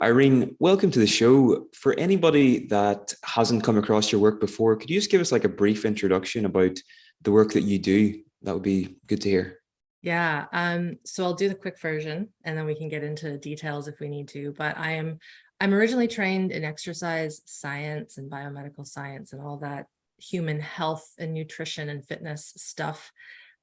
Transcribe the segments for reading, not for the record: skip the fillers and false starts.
Irene, welcome to the show. For anybody that hasn't come across your work before, could you just give us like a brief introduction about the work that you do? That would be good to hear. Yeah, so I'll do the quick version and then we can get into details if we need to. But I'm originally trained in exercise science and biomedical science and all that human health and nutrition and fitness stuff.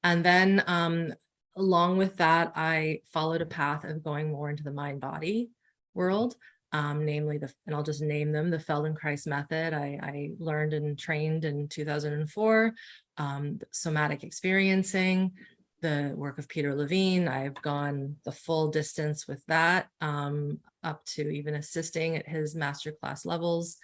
And then along with that, I followed a path of going more into the mind-body world, namely and I'll just name them, the Feldenkrais method. I learned and trained in 2004, Somatic Experiencing, the work of Peter Levine. I've gone the full distance with that, up to even assisting at his masterclass levels.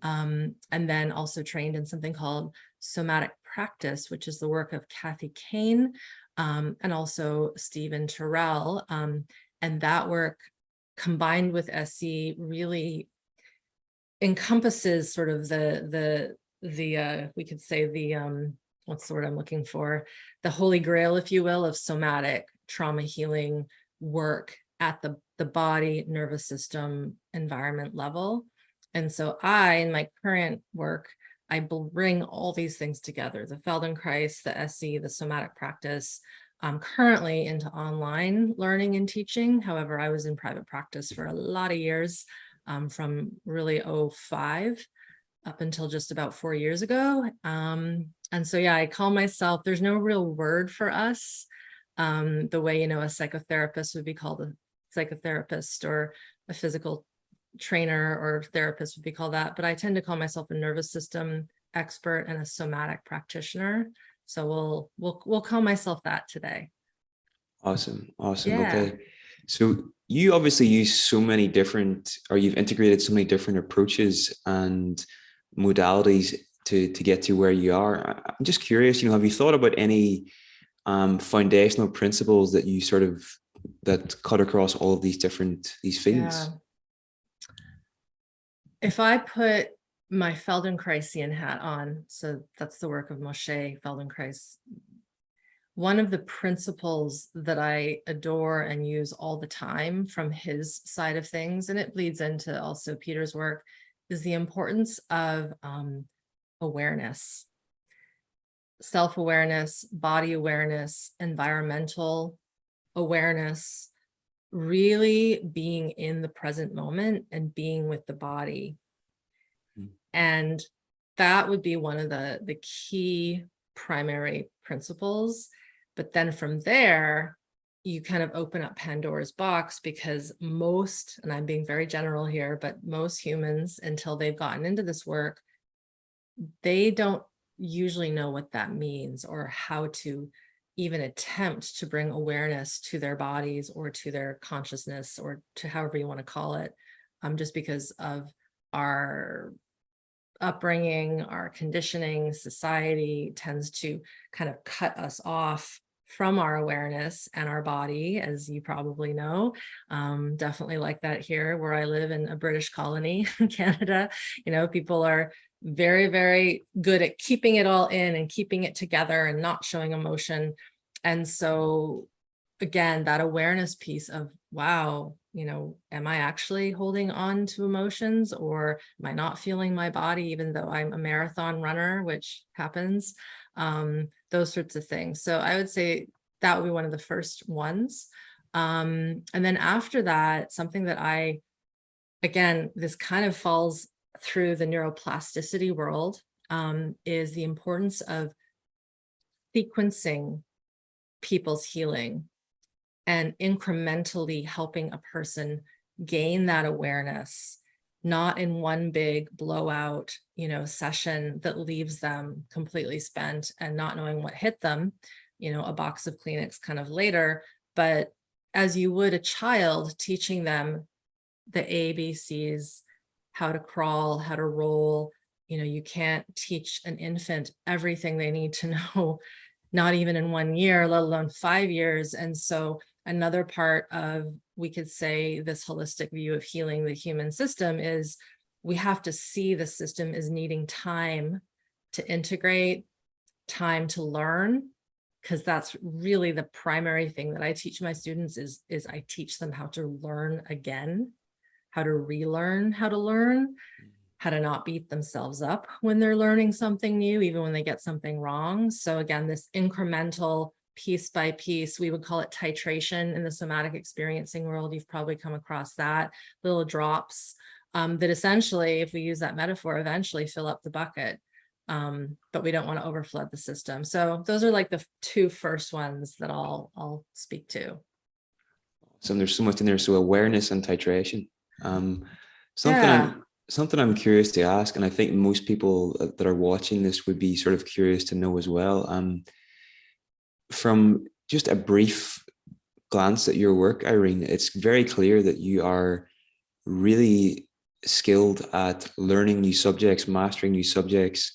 And then also trained in something called Somatic Practice, which is the work of Kathy Kain, and also Stephen Terell. And that work combined with SC really encompasses sort of the we could say the what's the word I'm looking for? The holy grail, if you will, of somatic trauma healing work at the body, nervous system, environment level. And so in my current work, I bring all these things together, the Feldenkrais, the SC, the somatic practice, currently into online learning and teaching. However, I was in private practice for a lot of years, from really 2005 up until just about 4 years ago. And so, yeah, I call myself, there's no real word for us, the way, a psychotherapist would be called a psychotherapist, or a physical trainer or therapist would be called that. But I tend to call myself a nervous system expert and a somatic practitioner. So we'll call myself that today. Awesome. Yeah. Okay. So you obviously use so many different, or you've integrated so many different approaches and modalities to get to where you are. I'm just curious, have you thought about any foundational principles that you that cut across all of these fields? Yeah. If I put my Feldenkraisian hat on, so that's the work of Moshé Feldenkrais, one of the principles that I adore and use all the time from his side of things, and it bleeds into also Peter's work, is the importance of awareness, self-awareness, body awareness, environmental awareness, really being in the present moment and being with the body. And that would be one of the key primary principles. But then from there, you kind of open up Pandora's box, because most, and I'm being very general here, but most humans, until they've gotten into this work, they don't usually know what that means or how to even attempt to bring awareness to their bodies or to their consciousness, or to however you want to call it, just because of our upbringing, our conditioning. Society tends to kind of cut us off from our awareness and our body, as you probably know. Definitely like that here where I live in a British colony in Canada. People are very, very good at keeping it all in and keeping it together and not showing emotion. And so again, that awareness piece of, wow, am I actually holding on to emotions, or am I not feeling my body, even though I'm a marathon runner, which happens, those sorts of things. So I would say that would be one of the first ones. And then after that, something that again, this kind of falls through the neuroplasticity world, is the importance of sequencing people's healing and incrementally helping a person gain that awareness, not in one big blowout, session that leaves them completely spent and not knowing what hit them, a box of Kleenex kind of later, but as you would a child, teaching them the ABCs, how to crawl, how to roll. You can't teach an infant everything they need to know, not even in 1 year, let alone 5 years. And so another part of, we could say, this holistic view of healing the human system is we have to see the system as needing time to integrate, time to learn, because that's really the primary thing that I teach my students is I teach them how to learn again, how to relearn how to learn, how to not beat themselves up when they're learning something new, even when they get something wrong. So again, this incremental piece by piece, we would call it titration in the somatic experiencing world. You've probably come across that, little drops that essentially, if we use that metaphor, eventually fill up the bucket. But we don't want to overflood the system. So those are like the two first ones that I'll speak to. So there's so much in there. So awareness and titration. Something Yeah. something I'm curious to ask, and I think most people that are watching this would be sort of curious to know as well. From just a brief glance at your work, Irene, it's very clear that you are really skilled at learning new subjects, mastering new subjects,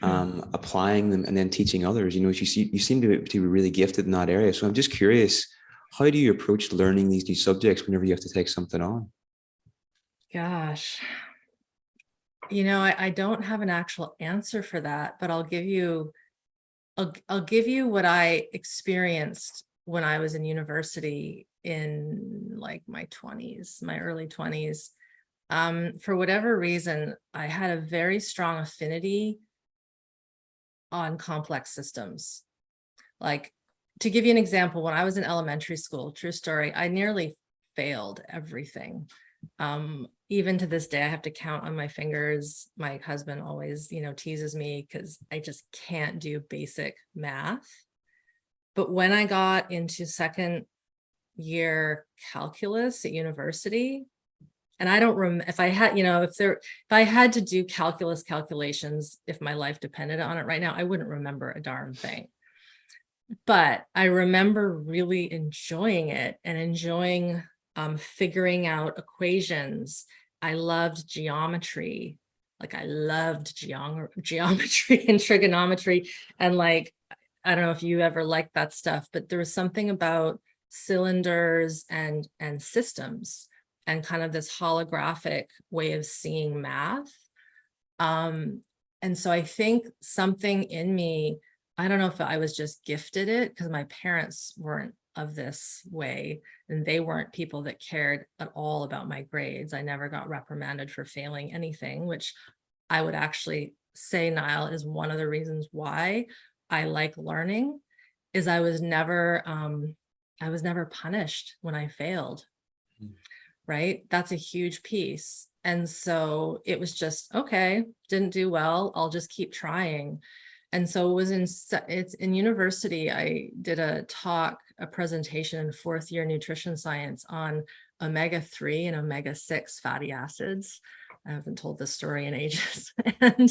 applying them, and then teaching others. You know, you seem to be really gifted in that area. So I'm just curious, how do you approach learning these new subjects whenever you have to take something on? Gosh, you know, I don't have an actual answer for that, but I'll give you what I experienced when I was in university in like my 20s, my early 20s. For whatever reason, I had a very strong affinity on complex systems. Like, to give you an example, when I was in elementary school, true story, I nearly failed everything. Even to this day, I have to count on my fingers. My husband always, teases me because I just can't do basic math. But when I got into second year calculus at university, and I don't remember if I had, if I had to do calculus calculations, if my life depended on it right now, I wouldn't remember a darn thing. But I remember really enjoying it and enjoying figuring out equations. I loved geometry. Like I loved geometry and trigonometry. And like, I don't know if you ever liked that stuff, but there was something about cylinders and systems and kind of this holographic way of seeing math. And so I think something in me, I don't know if I was just gifted it because my parents weren't of this way and they weren't people that cared at all about my grades. I never got reprimanded for failing anything, which I would actually say, Niall, is one of the reasons why I like learning, is I was never punished when I failed. Right? That's a huge piece. And so it was just, okay, didn't do well, I'll just keep trying. And so it's in university, I did a presentation in fourth year nutrition science on omega-3 and omega-6 fatty acids. I haven't told this story in ages. And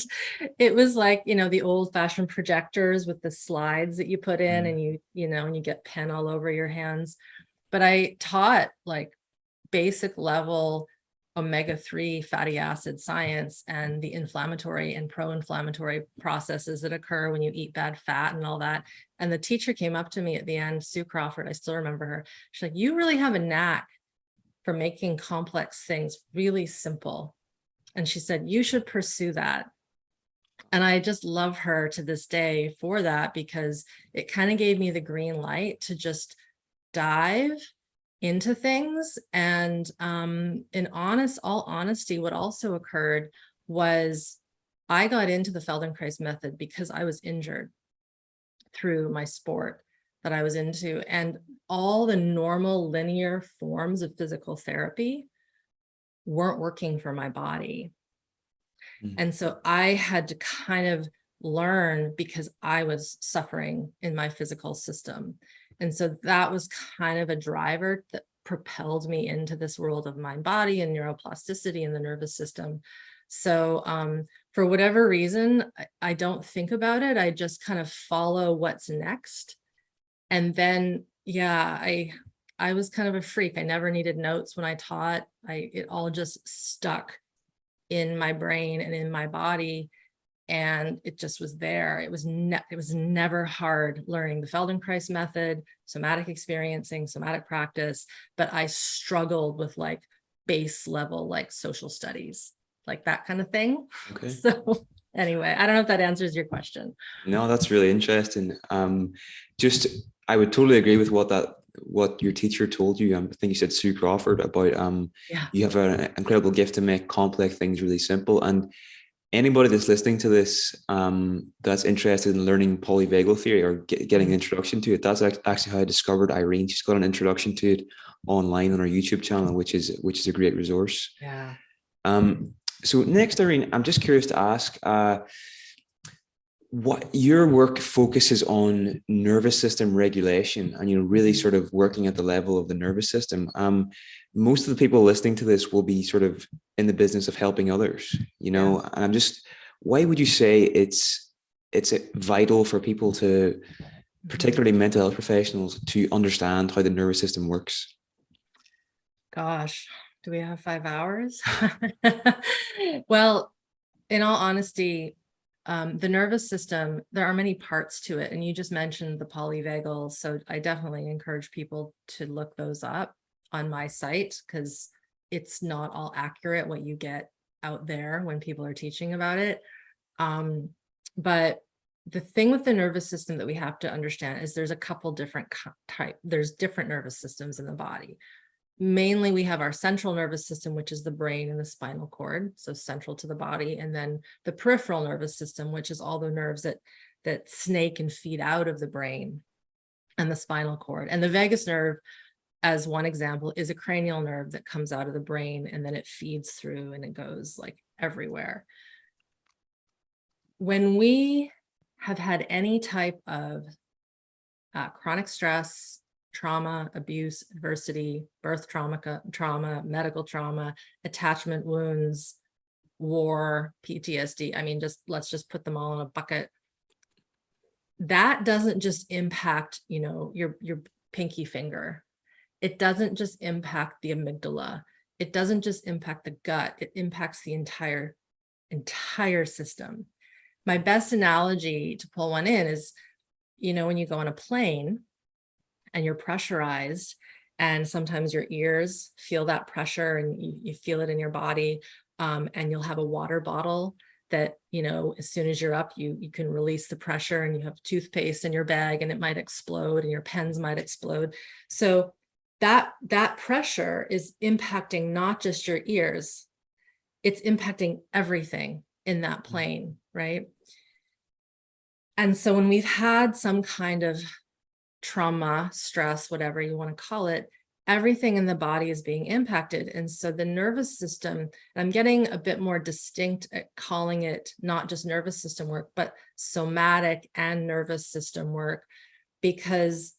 it was like, the old fashioned projectors with the slides that you put in and and you get pen all over your hands. But I taught like basic level omega-3 fatty acid science and the inflammatory and pro-inflammatory processes that occur when you eat bad fat and all that. And the teacher came up to me at the end, Sue Crawford, I still remember her. She's like, you really have a knack for making complex things really simple. And she said, you should pursue that. And I just love her to this day for that, because it kind of gave me the green light to just dive into things. And in all honesty, what also occurred was I got into the Feldenkrais method because I was injured through my sport that I was into, and all the normal linear forms of physical therapy weren't working for my body. And so I had to kind of learn because I was suffering in my physical system. And so that was kind of a driver that propelled me into this world of mind, body, and neuroplasticity in the nervous system. So for whatever reason, I don't think about it. I just kind of follow what's next. And then, yeah, I was kind of a freak. I never needed notes when I taught. It all just stuck in my brain and in my body. And it just was there. It was never hard learning the Feldenkrais method, somatic experiencing, somatic practice, but I struggled with like base level, like social studies, like that kind of thing. Okay. So anyway, I don't know if that answers your question. No, that's really interesting. Just I would totally agree with what your teacher told you. I think you said Sue Crawford about Yeah. you have an incredible gift to make complex things really simple. And anybody that's listening to this that's interested in learning polyvagal theory or getting an introduction to it, that's actually how I discovered Irene. She's got an introduction to it online on her YouTube channel, which is a great resource. Yeah. So next, Irene, I'm just curious to ask, what your work focuses on nervous system regulation, and really sort of working at the level of the nervous system. Most of the people listening to this will be sort of in the business of helping others, and I'm just, why would you say it's vital for people to, particularly mental health professionals, to understand how the nervous system works? Gosh, do we have 5 hours? Well, in all honesty, the nervous system, there are many parts to it. And you just mentioned the polyvagal. So I definitely encourage people to look those up on my site, because it's not all accurate what you get out there when people are teaching about it. But the thing with the nervous system that we have to understand is there's a couple different there's different nervous systems in the body. Mainly we have our central nervous system, which is the brain and the spinal cord, so central to the body, and then the peripheral nervous system, which is all the nerves that snake and feed out of the brain and the spinal cord. And the vagus nerve, as one example, is a cranial nerve that comes out of the brain, and then it feeds through and it goes like everywhere. When we have had any type of chronic stress, trauma, abuse, adversity, birth trauma, medical trauma, attachment wounds, war, PTSD. I mean, let's just put them all in a bucket. That doesn't just impact, your pinky finger. It doesn't just impact the amygdala. It doesn't just impact the gut. It impacts the entire system. My best analogy to pull one in is, when you go on a plane and you're pressurized, and sometimes your ears feel that pressure and you feel it in your body, and you'll have a water bottle that, as soon as you're up, you can release the pressure, and you have toothpaste in your bag and it might explode and your pens might explode. So that pressure is impacting not just your ears, it's impacting everything in that plane, right? And so when we've had some kind of trauma, stress, whatever you want to call it, everything in the body is being impacted. And so the nervous system, I'm getting a bit more distinct at calling it not just nervous system work, but somatic and nervous system work, because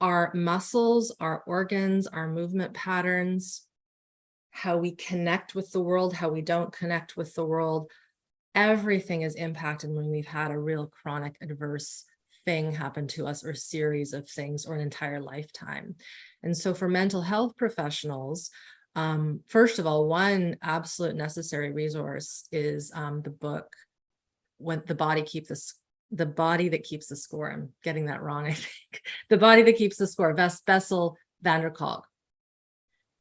our muscles, our organs, our movement patterns, how we connect with the world, how we don't connect with the world, everything is impacted when we've had a real chronic adverse thing happen to us, or series of things, or an entire lifetime. And so for mental health professionals, first of all, one absolute necessary resource is the book, When the Body That Keeps the Score. I'm getting that wrong, I think. The Body That Keeps the Score, Bessel van der Kolk.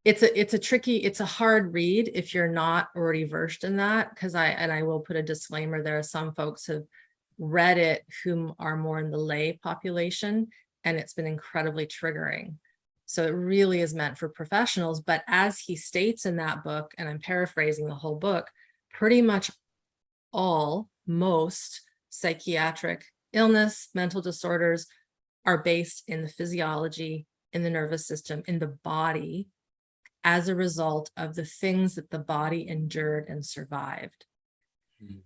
It's a hard read if you're not already versed in that, because I will put a disclaimer there. Some folks have read it whom are more in the lay population, and it's been incredibly triggering. So it really is meant for professionals. But as he states in that book, and I'm paraphrasing the whole book, pretty much most psychiatric illness, mental disorders are based in the physiology, in the nervous system, in the body, as a result of the things that the body endured and survived. Mm.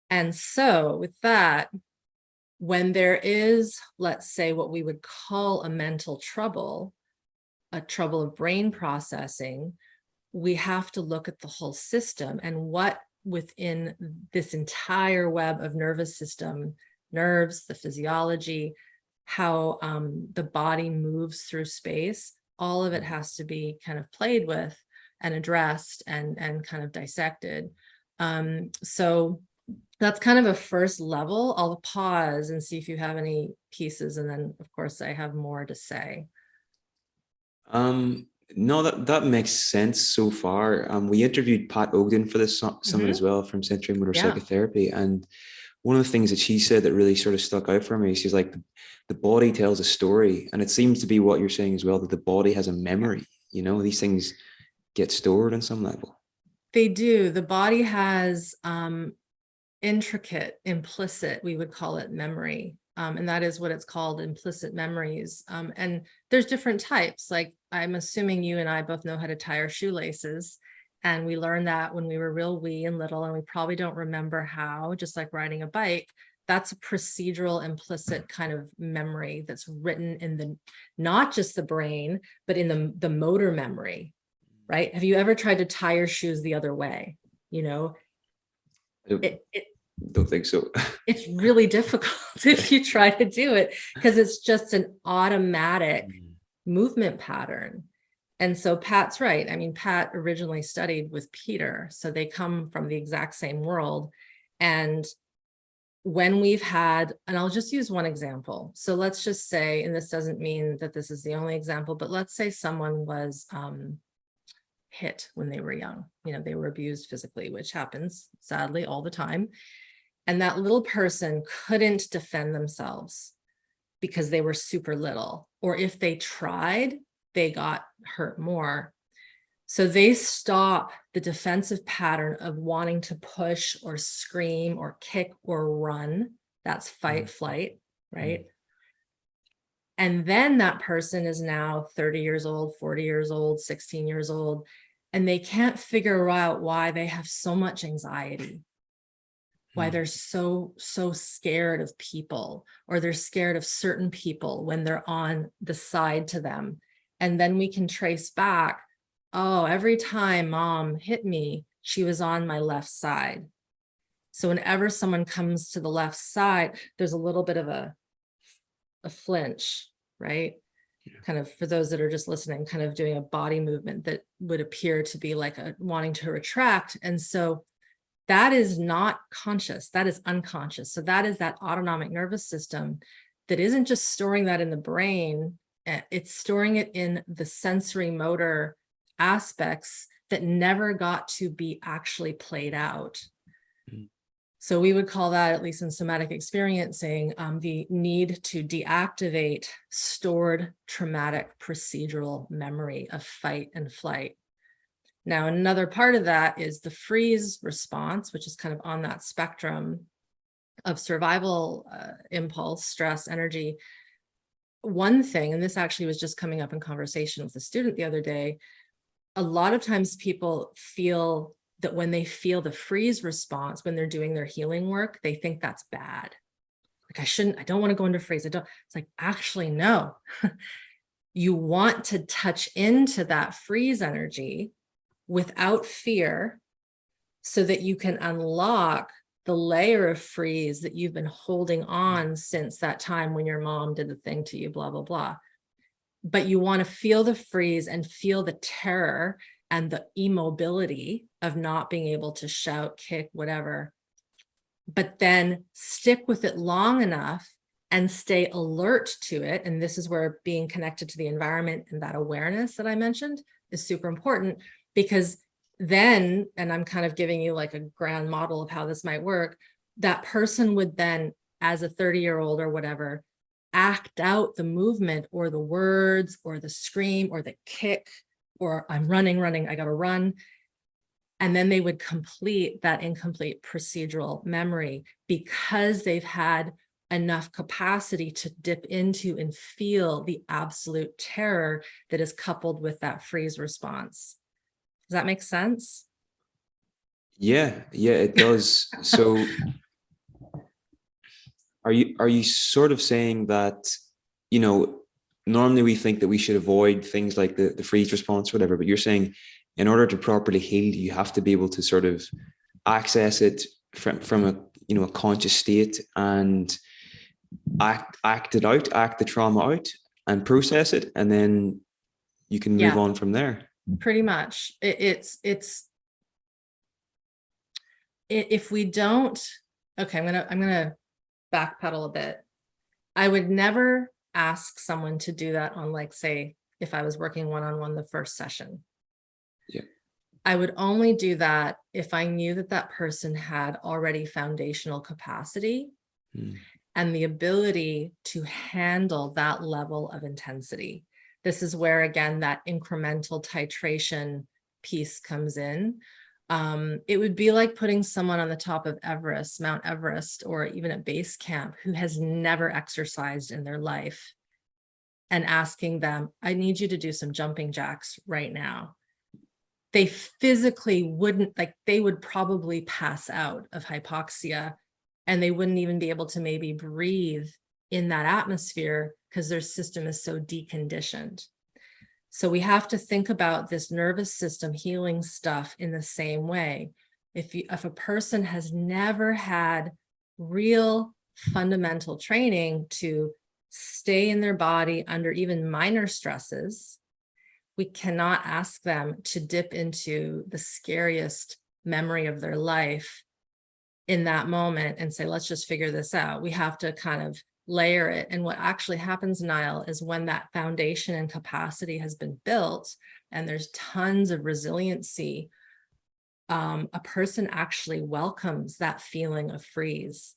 And so with that, when there is, let's say, what we would call a mental trouble, a trouble of brain processing, we have to look at the whole system and what within this entire web of nervous system, nerves, the physiology, how the body moves through space, all of it has to be kind of played with and addressed and kind of dissected. So that's kind of a first level. I'll pause and see if you have any pieces, and then of course I have more to say. No, that makes sense so far. We interviewed Pat Ogden for this summit as well, from Century Motor Psychotherapy, and one of the things that she said that really sort of stuck out for me, she's like, the body tells a story. And it seems to be what you're saying as well, that the body has a memory, you know, these things get stored on some level. They do. The body has intricate, implicit, we would call it memory. And that is what it's called, implicit memories. And there's different types. Like, I'm assuming you and I both know how to tie our shoelaces. And we learned that when we were real wee and little, and we probably don't remember how, just like riding a bike. That's a procedural, implicit kind of memory that's written in the, not just the brain, but in the motor memory, right? Have you ever tried to tie your shoes the other way? You know, Don't think so. it's really difficult if you try to do it, because it's just an automatic movement pattern. And so Pat's right. I mean, Pat originally studied with Peter, so they come from the exact same world. And when we've had, and I'll just use one example. So let's just say, and this doesn't mean that this is the only example, but let's say someone was hit when they were young. You know, they were abused physically, which happens sadly all the time. And that little person couldn't defend themselves because they were super little, or if they tried, they got hurt more. So they stop the defensive pattern of wanting to push or scream or kick or run. That's fight, flight, right? And then that person is now 30 years old, 40 years old, 16 years old, and they can't figure out why they have so much anxiety, why they're so scared of people, or they're scared of certain people when they're on the side to them. And then we can trace back, oh, every time mom hit me, she was on my left side. So whenever someone comes to the left side, there's a little bit of a flinch, right? Kind of, for those that are just listening, kind of doing a body movement that would appear to be like a wanting to retract. And so that is not conscious, that is unconscious. So that is that autonomic nervous system that isn't just storing that in the brain, it's storing it in the sensory motor aspects that never got to be actually played out. So we would call that, at least in somatic experiencing, the need to deactivate stored traumatic procedural memory of fight and flight. Now, another part of that is the freeze response, which is kind of on that spectrum of survival, impulse, stress, energy. One thing, and this actually was just coming up in conversation with a student the other day, a lot of times people feel that when they feel the freeze response, when they're doing their healing work, they think that's bad. Like, I don't want to go into freeze. It's like, actually, no. You want to touch into that freeze energy without fear so that you can unlock the layer of freeze that you've been holding on since that time when your mom did the thing to you, blah, blah, blah. But you want to feel the freeze and feel the terror and the immobility of not being able to shout, kick, whatever, but then stick with it long enough and stay alert to it. And this is where being connected to the environment and that awareness that I mentioned is super important, because then, and I'm kind of giving you like a grand model of how this might work, that person would then, as a 30-year-old or whatever, act out the movement or the words or the scream or the kick, or I'm running, I gotta run. And then they would complete that incomplete procedural memory because they've had enough capacity to dip into and feel the absolute terror that is coupled with that freeze response. Does that make sense? Yeah, it does. So are you sort of saying that, you know, normally we think that we should avoid things like the freeze response or whatever, but you're saying in order to properly heal, you have to be able to sort of access it from a, you know, a conscious state and act it out, act the trauma out and process it, and then you can move on from there. Pretty much. If we don't, okay, I'm gonna backpedal a bit. I would never ask someone to do that on, like, say, if I was working one-on-one the first session. Yeah. I would only do that if I knew that that person had already foundational capacity and the ability to handle that level of intensity. This is where, again, that incremental titration piece comes in. It would be like putting someone on the top of Everest, Mount Everest, or even at base camp who has never exercised in their life and asking them, I need you to do some jumping jacks right now. They physically wouldn't, like, they would probably pass out of hypoxia, and they wouldn't even be able to maybe breathe in that atmosphere because their system is so deconditioned. So we have to think about this nervous system healing stuff in the same way. If a person has never had real fundamental training to stay in their body under even minor stresses, we cannot ask them to dip into the scariest memory of their life in that moment and say, let's just figure this out. We have to kind of layer it. And what actually happens, Niall, is when that foundation and capacity has been built and there's tons of resiliency, a person actually welcomes that feeling of freeze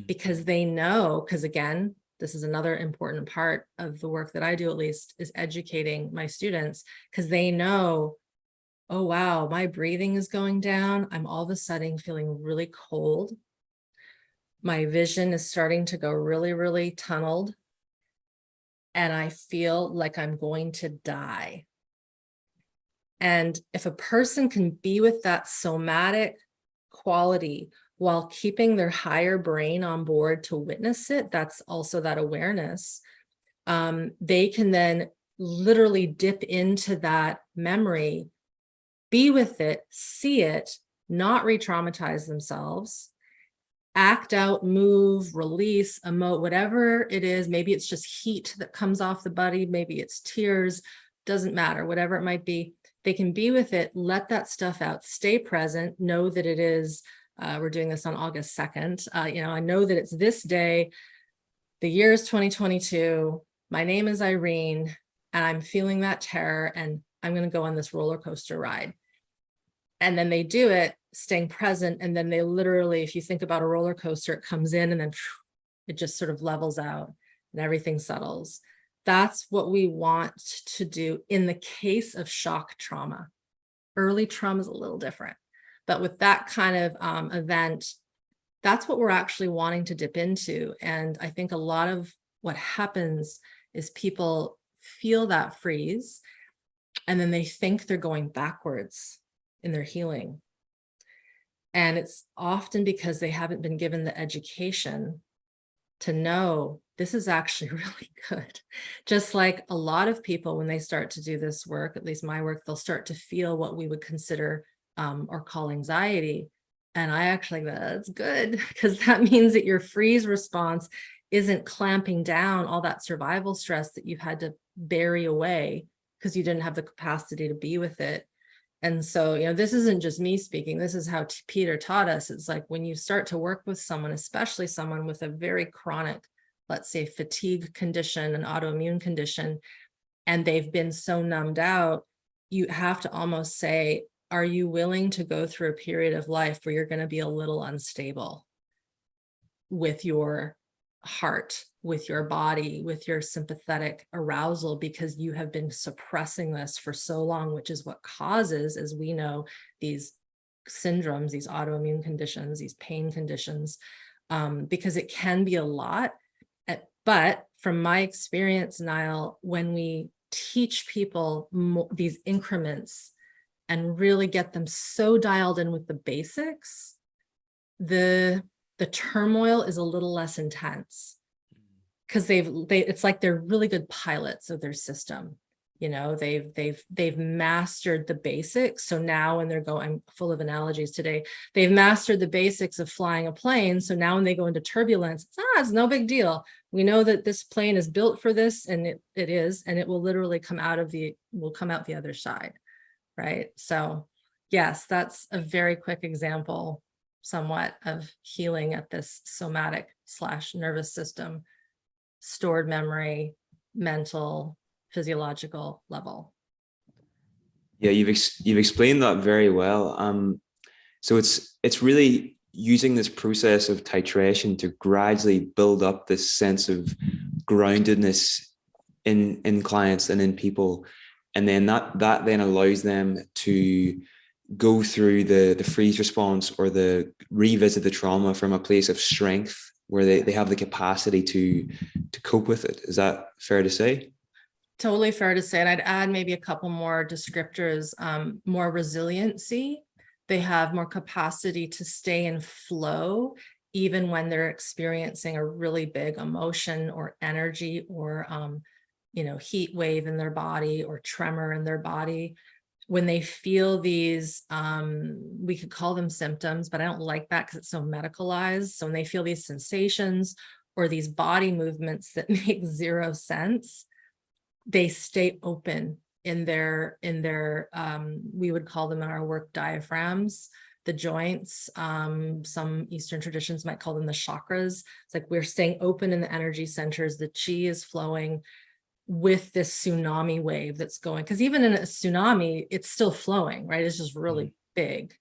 because they know, because again, this is another important part of the work that I do, at least, is educating my students, because they know, oh, wow, my breathing is going down. I'm all of a sudden feeling really cold. My vision is starting to go really, really tunneled. And I feel like I'm going to die. And if a person can be with that somatic quality while keeping their higher brain on board to witness it, that's also that awareness, they can then literally dip into that memory, be with it, see it, not re-traumatize themselves, act out, move, release, emote, whatever it is. Maybe it's just heat that comes off the body, maybe it's tears, doesn't matter, whatever it might be. They can be with it, let that stuff out, stay present, know that it is, we're doing this on August 2nd. I know that it's this day, the year is 2022, my name is Irene, and I'm feeling that terror, and I'm going to go on this roller coaster ride. And then they do it, staying present, and then they literally, if you think about a roller coaster, it comes in and then it just sort of levels out and everything settles. That's what we want to do in the case of shock trauma. Early trauma is a little different, but with that kind of event, that's what we're actually wanting to dip into. And I think a lot of what happens is people feel that freeze, and then they think they're going backwards in their healing. And it's often because they haven't been given the education to know this is actually really good. Just like a lot of people, when they start to do this work, at least my work, they'll start to feel what we would consider or call anxiety. And I actually, that's good, because that means that your freeze response isn't clamping down all that survival stress that you've had to bury away because you didn't have the capacity to be with it. And so, this isn't just me speaking. This is how Peter taught us. It's like when you start to work with someone, especially someone with a very chronic, let's say, fatigue condition, an autoimmune condition, and they've been so numbed out, you have to almost say, are you willing to go through a period of life where you're going to be a little unstable with your heart, with your body, with your sympathetic arousal, because you have been suppressing this for so long, which is what causes, as we know, these syndromes, these autoimmune conditions, these pain conditions, because it can be a lot. But from my experience, Niall, when we teach people these increments and really get them so dialed in with the basics, the turmoil is a little less intense, because it's like they're really good pilots of their system. They've mastered the basics. So now when they're going, I'm full of analogies today, they've mastered the basics of flying a plane. So now when they go into turbulence, it's no big deal. We know that this plane is built for this, and it is, and it will literally come out the other side. Right. So yes, that's a very quick example, somewhat, of healing at this somatic/nervous system, stored memory, mental, physiological level. Yeah, you've explained that very well. So it's really using this process of titration to gradually build up this sense of groundedness in clients and in people, and then that then allows them to go through the freeze response or the revisit the trauma from a place of strength where they have the capacity to cope with it. Is that fair to say? Totally fair to say. And I'd add maybe a couple more descriptors, more resiliency. They have more capacity to stay in flow, even when they're experiencing a really big emotion or energy or, heat wave in their body or tremor in their body. When they feel these, we could call them symptoms, but I don't like that because it's so medicalized. So when they feel these sensations or these body movements that make zero sense, they stay open in their we would call them in our work diaphragms, the joints. Some Eastern traditions might call them the chakras. It's like we're staying open in the energy centers. The chi is flowing with this tsunami wave that's going, because even in a tsunami, it's still flowing, right? It's just really big.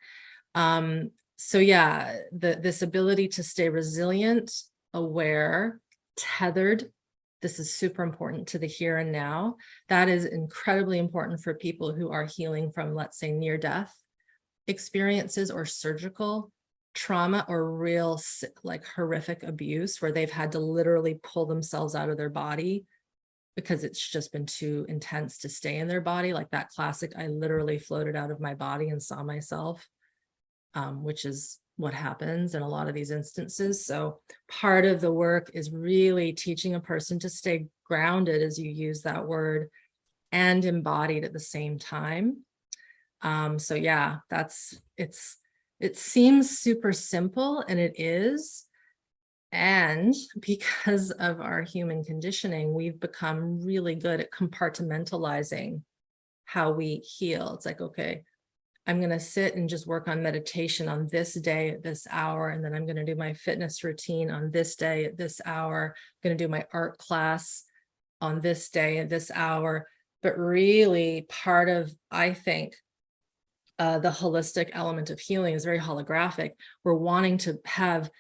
So yeah, this ability to stay resilient, aware, tethered. This is super important to the here and now. That is incredibly important for people who are healing from, let's say, near-death experiences or surgical trauma or real like horrific abuse where they've had to literally pull themselves out of their body because it's just been too intense to stay in their body. Like that classic, I literally floated out of my body and saw myself, which is what happens in a lot of these instances. So part of the work is really teaching a person to stay grounded, as you use that word, and embodied at the same time. So yeah, it seems super simple, and it is. And because of our human conditioning, we've become really good at compartmentalizing how we heal. It's like, okay, I'm going to sit and just work on meditation on this day at this hour. And then I'm going to do my fitness routine on this day at this hour. I'm going to do my art class on this day at this hour. But really part of, I think, the holistic element of healing is very holographic. We're wanting to have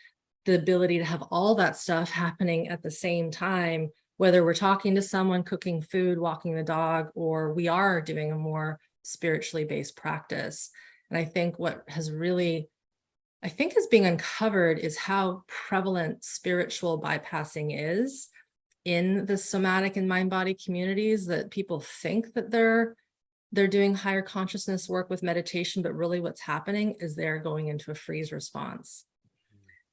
the ability to have all that stuff happening at the same time, whether we're talking to someone, cooking food, walking the dog, or we are doing a more spiritually based practice. And I think what has really, I think is being uncovered is how prevalent spiritual bypassing is in the somatic and mind-body communities, that people think that they're doing higher consciousness work with meditation, but really what's happening is they're going into a freeze response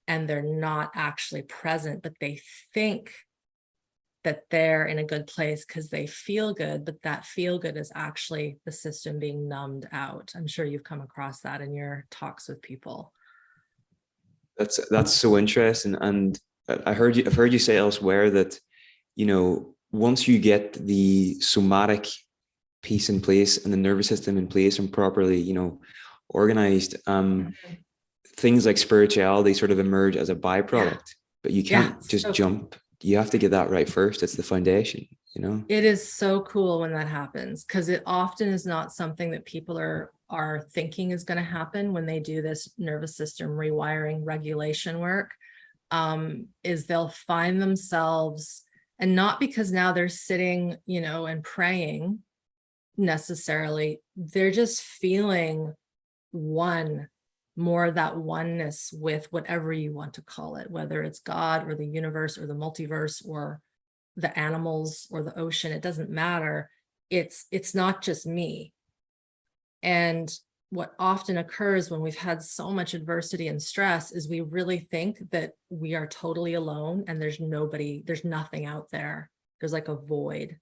and they're not actually present, but they think that they're in a good place because they feel good, but that feel good is actually the system being numbed out. I'm sure you've come across that in your talks with people. That's so interesting. And I've heard you say elsewhere that, once you get the somatic piece in place and the nervous system in place and properly, organized, things like spirituality sort of emerge as a byproduct, but you can't just jump. You have to get that right first. It's the foundation, It is so cool when that happens, because it often is not something that people are thinking is going to happen when they do this nervous system rewiring regulation work. Is they'll find themselves, and not because now they're sitting, and praying necessarily, they're just feeling more of that oneness with whatever you want to call it, whether it's God or the universe or the multiverse or the animals or the ocean. It doesn't matter. It's not just me. And what often occurs when we've had so much adversity and stress is we really think that we are totally alone and there's nothing out there. There's like a void.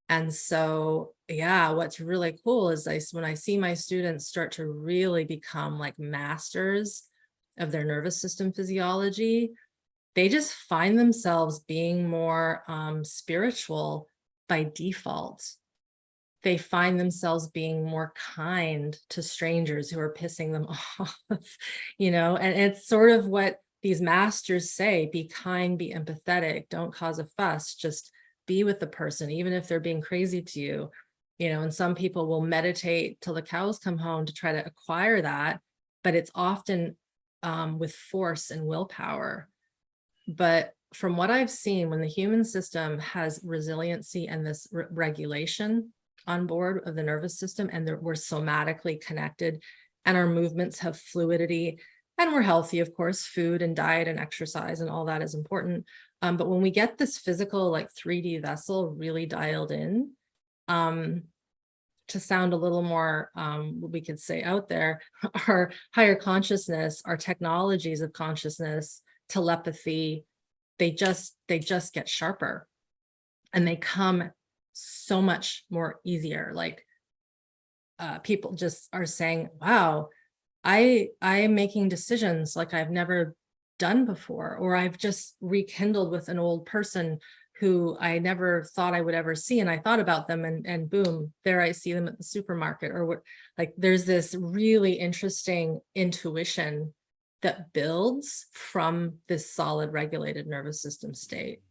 And so, yeah, what's really cool is when I see my students start to really become like masters of their nervous system physiology, they just find themselves being more spiritual by default. They find themselves being more kind to strangers who are pissing them off, and it's sort of what these masters say: be kind, be empathetic, don't cause a fuss, just be with the person, even if they're being crazy to you. And some people will meditate till the cows come home to try to acquire that, but it's often with force and willpower. But from what I've seen, when the human system has resiliency and this regulation on board of the nervous system, and we're somatically connected, and our movements have fluidity, and we're healthy, of course, food and diet and exercise and all that is important. But when we get this physical, like 3D vessel really dialed in, to sound a little more, what we could say out there, our higher consciousness, our technologies of consciousness, telepathy, they just get sharper, and they come so much more easier. Like people just are saying, wow, I am making decisions like I've never done before, or I've just rekindled with an old person who I never thought I would ever see. And I thought about them, and boom, there I see them at the supermarket. Or what, like there's this really interesting intuition that builds from this solid regulated nervous system state.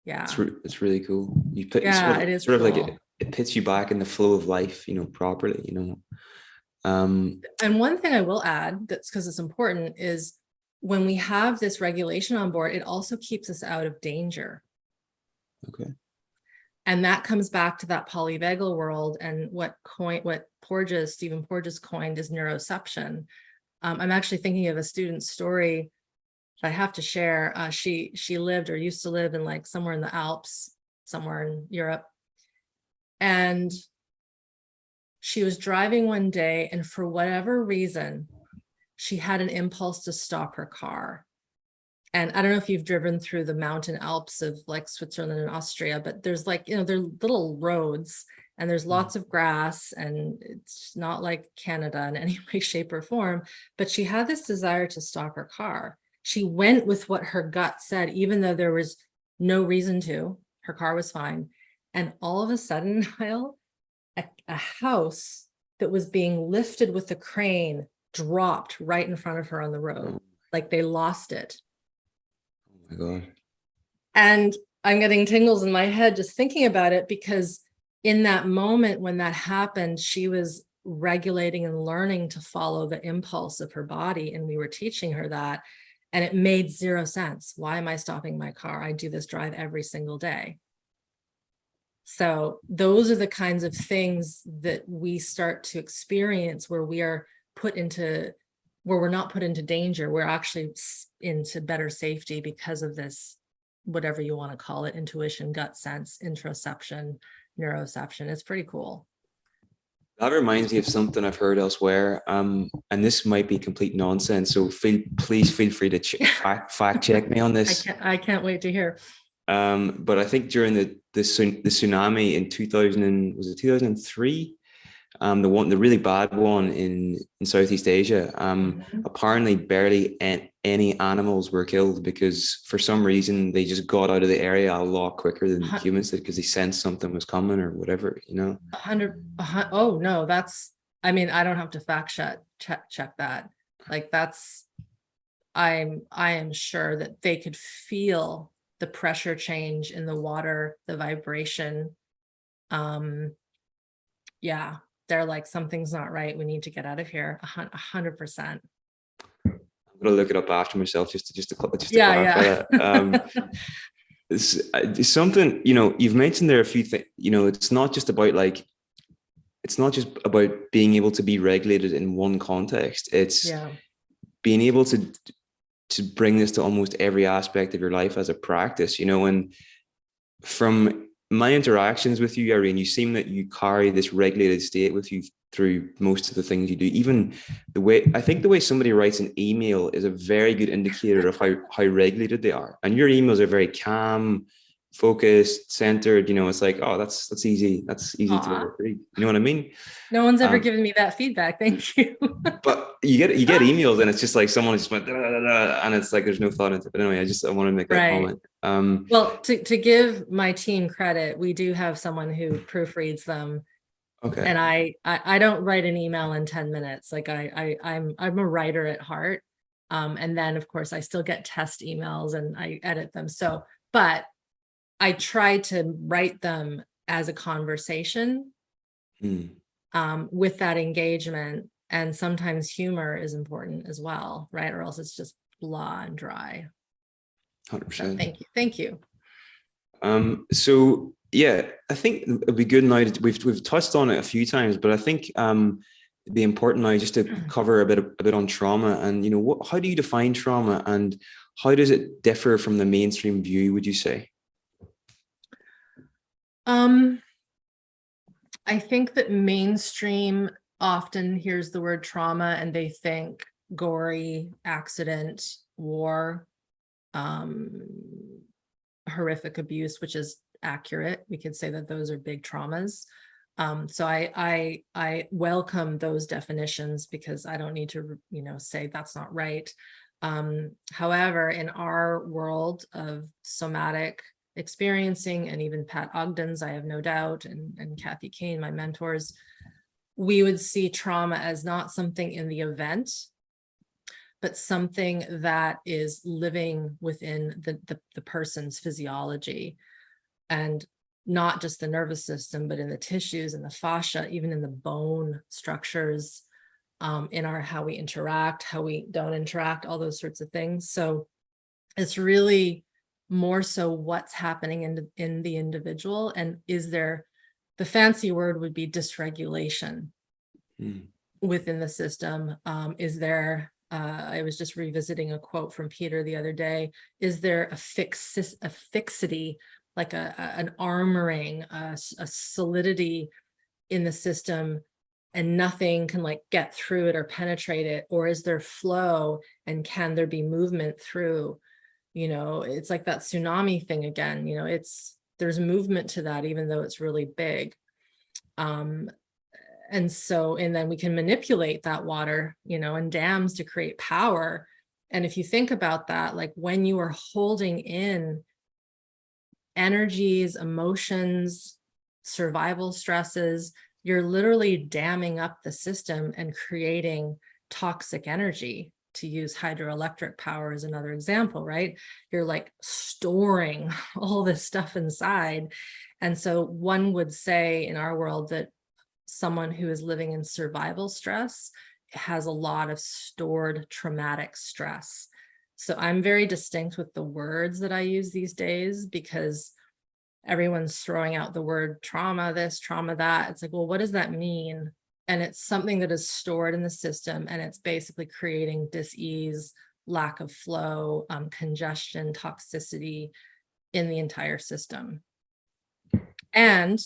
Yeah. It's really cool. You put it is sort cool. of like it puts you back in the flow of life, properly, And one thing I will add, that's because it's important, is when we have this regulation on board, it also keeps us out of danger. Okay. And that comes back to that polyvagal world, and what Stephen Porges coined is neuroception. I'm actually thinking of a student's story that I have to share. She lived, or used to live, in like somewhere in the Alps, somewhere in Europe. And she was driving one day, and for whatever reason, she had an impulse to stop her car. And I don't know if you've driven through the mountain Alps of like Switzerland and Austria, but there's like, they're little roads, and there's lots of grass, and it's not like Canada in any way, shape, or form. But she had this desire to stop her car. She went with what her gut said, even though there was no reason to. Her car was fine. And all of a sudden, Kyle, a house that was being lifted with a crane dropped right in front of her on the road. Like they lost it. Oh my God. And I'm getting tingles in my head just thinking about it, because in that moment when that happened, she was regulating and learning to follow the impulse of her body. And we were teaching her that. And it made zero sense. Why am I stopping my car? I do this drive every single day. So those are the kinds of things that we start to experience where we are where we're not put into danger. We're actually into better safety because of this, whatever you want to call it, intuition, gut sense, interoception, neuroception. It's pretty cool. That reminds me of something I've heard elsewhere, and this might be complete nonsense. So please feel free to fact check me on this. I can't wait to hear. But I think during the tsunami in 2003, the really bad one in Southeast Asia, apparently barely any animals were killed, because for some reason they just got out of the area a lot quicker than humans did, because they sensed something was coming or whatever, 100. Oh no, I don't have to fact check that. Like I am sure that they could feel the pressure change in the water, the vibration. Yeah, they're like, something's not right. We need to get out of here. 100%. I'm gonna look it up after myself just to clarify that. It's something, you've mentioned there a few things. It's not just about being able to be regulated in one context. It's being able to bring this to almost every aspect of your life as a practice, and from my interactions with you, Irene, you seem that you carry this regulated state with you through most of the things you do. Even the way somebody writes an email is a very good indicator of how regulated they are. And your emails are very calm, focused, centered. It's like, oh, that's easy. That's easy to read. You know what I mean? No one's ever given me that feedback. Thank you. But you get emails, and it's just like someone just went, and it's like there's no thought into it. But anyway, I want to make that comment. Well, to give my team credit, we do have someone who proofreads them. Okay. And I don't write an email in 10 minutes. Like I'm a writer at heart. And then of course I still get test emails and I edit them. But I try to write them as a conversation Mm. with that engagement. And sometimes humor is important as well, right? Or else it's just blah and dry. 100%. So thank you. Thank you. So yeah, I think it'd be good now. We've touched on it a few times, but I think it'd be important now just to cover a bit on trauma. And how do you define trauma, and how does it differ from the mainstream view, would you say? I think that mainstream often hears the word trauma and they think gory, accident, war, horrific abuse, which is accurate. We could say that those are big traumas. So I welcome those definitions, because I don't need to, say that's not right. However, in our world of somatic experiencing, and even Pat Ogden's, I have no doubt, and Kathy Kain, my mentors, we would see trauma as not something in the event, but something that is living within the person's physiology, and not just the nervous system, but in the tissues and the fascia, even in the bone structures, in our how we interact, how we don't interact, all those sorts of things. So it's really more so what's happening in the individual, and is there, the fancy word would be dysregulation within the system. Is there, I was just revisiting a quote from Peter the other day, is there a fixity, like an armoring, a solidity in the system, and nothing can like get through it or penetrate it? Or is there flow, and can there be movement through? It's like that tsunami thing again. There's movement to that, even though it's really big. And then we can manipulate that water, and dams to create power. And if you think about that, like when you are holding in energies, emotions, survival stresses, you're literally damming up the system and creating toxic energy. To use hydroelectric power as another example, right? You're like storing all this stuff inside. And so one would say in our world that someone who is living in survival stress has a lot of stored traumatic stress. So I'm very distinct with the words that I use these days, because everyone's throwing out the word trauma, this, trauma, that. It's like, well, what does that mean? And it's something that is stored in the system, and it's basically creating dis-ease, lack of flow, congestion, toxicity in the entire system. And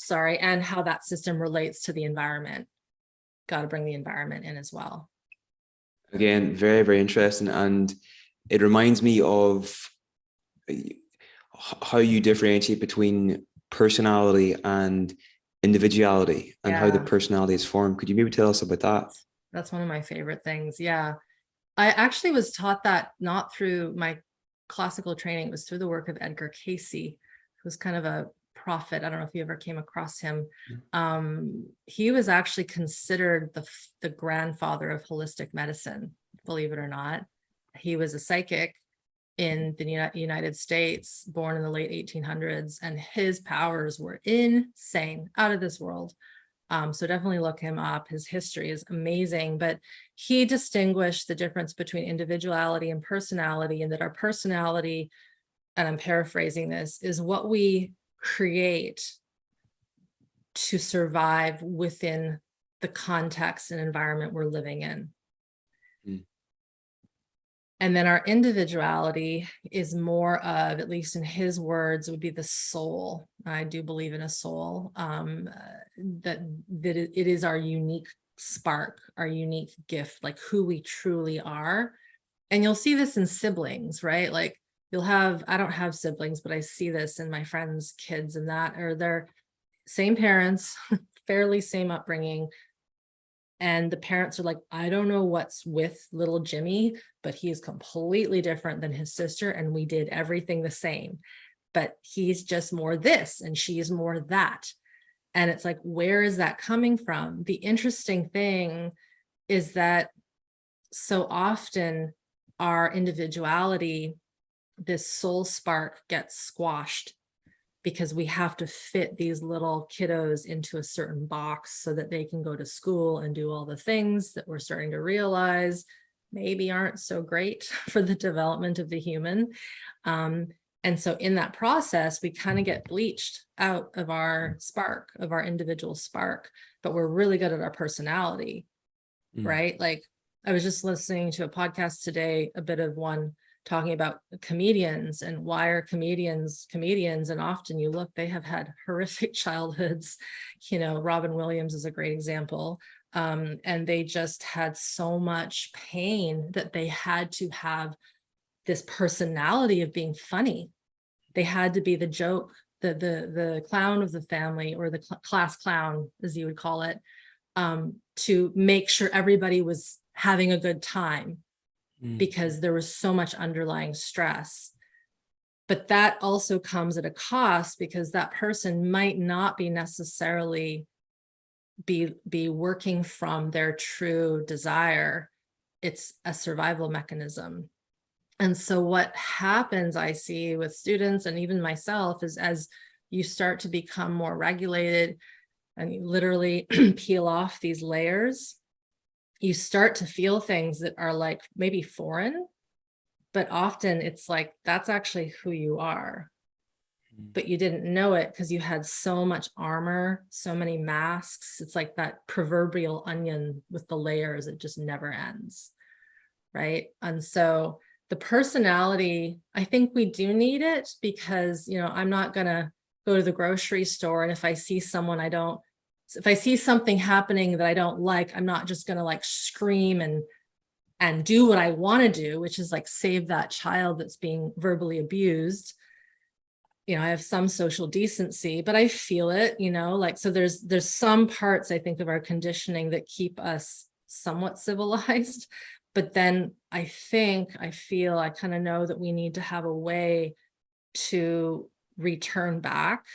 how that system relates to the environment. Got to bring the environment in as well. Again, very, very interesting. And it reminds me of how you differentiate between personality and individuality, and how the personality is formed. Could you maybe tell us about that? That's one of my favorite things. Yeah. I actually was taught that not through my classical training. It was through the work of Edgar Cayce, who's kind of a prophet. I don't know if you ever came across him. He was actually considered the grandfather of holistic medicine, believe it or not. He was a psychic in the United States, born in the late 1800s, and his powers were insane, out of this world. So definitely look him up. His history is amazing, but he distinguished the difference between individuality and personality, and that our personality, and I'm paraphrasing this, is what we create to survive within the context and environment we're living in. And then our individuality is more of, at least in his words, would be the soul. I do believe in a soul, that it is our unique spark, our unique gift, like who we truly are. And you'll see this in siblings, right? Like I don't have siblings, but I see this in my friends' kids, and that, or they're same parents, fairly same upbringing. And the parents are like, I don't know what's with little Jimmy, but he's completely different than his sister. And we did everything the same, but he's just more this and she's more that. And it's like, where is that coming from? The interesting thing is that so often our individuality, this soul spark, gets squashed because we have to fit these little kiddos into a certain box so that they can go to school and do all the things that we're starting to realize maybe aren't so great for the development of the human. And so in that process, we kind of get bleached out of our spark, of our individual spark, but we're really good at our personality, right? Like I was just listening to a podcast today, a bit of one talking about comedians and why are comedians. And often you look, they have had horrific childhoods. You know, Robin Williams is a great example. And they just had so much pain that they had to have this personality of being funny. They had to be the joke, the clown of the family, or the class clown, as you would call it, to make sure everybody was having a good time, because there was so much underlying stress. But that also comes at a cost, because that person might not be necessarily be working from their true desire. It's a survival mechanism. And so what happens, I see with students and even myself, is as you start to become more regulated and you literally peel off these layers, you start to feel things that are like maybe foreign, but often it's like, that's actually who you are. But you didn't know it because you had so much armor, so many masks. It's like that proverbial onion with the layers, it just never ends, right? And so the personality, I think we do need it, because, you know, I'm not going to go to the grocery store, and if I see someone if I see something happening that I don't like, I'm not just going to like scream and do what I want to do, which is like save that child that's being verbally abused. You know, I have some social decency, but I feel it, you know, like, so there's some parts, I think, of our conditioning that keep us somewhat civilized. But then I feel, I kind of know that we need to have a way to return back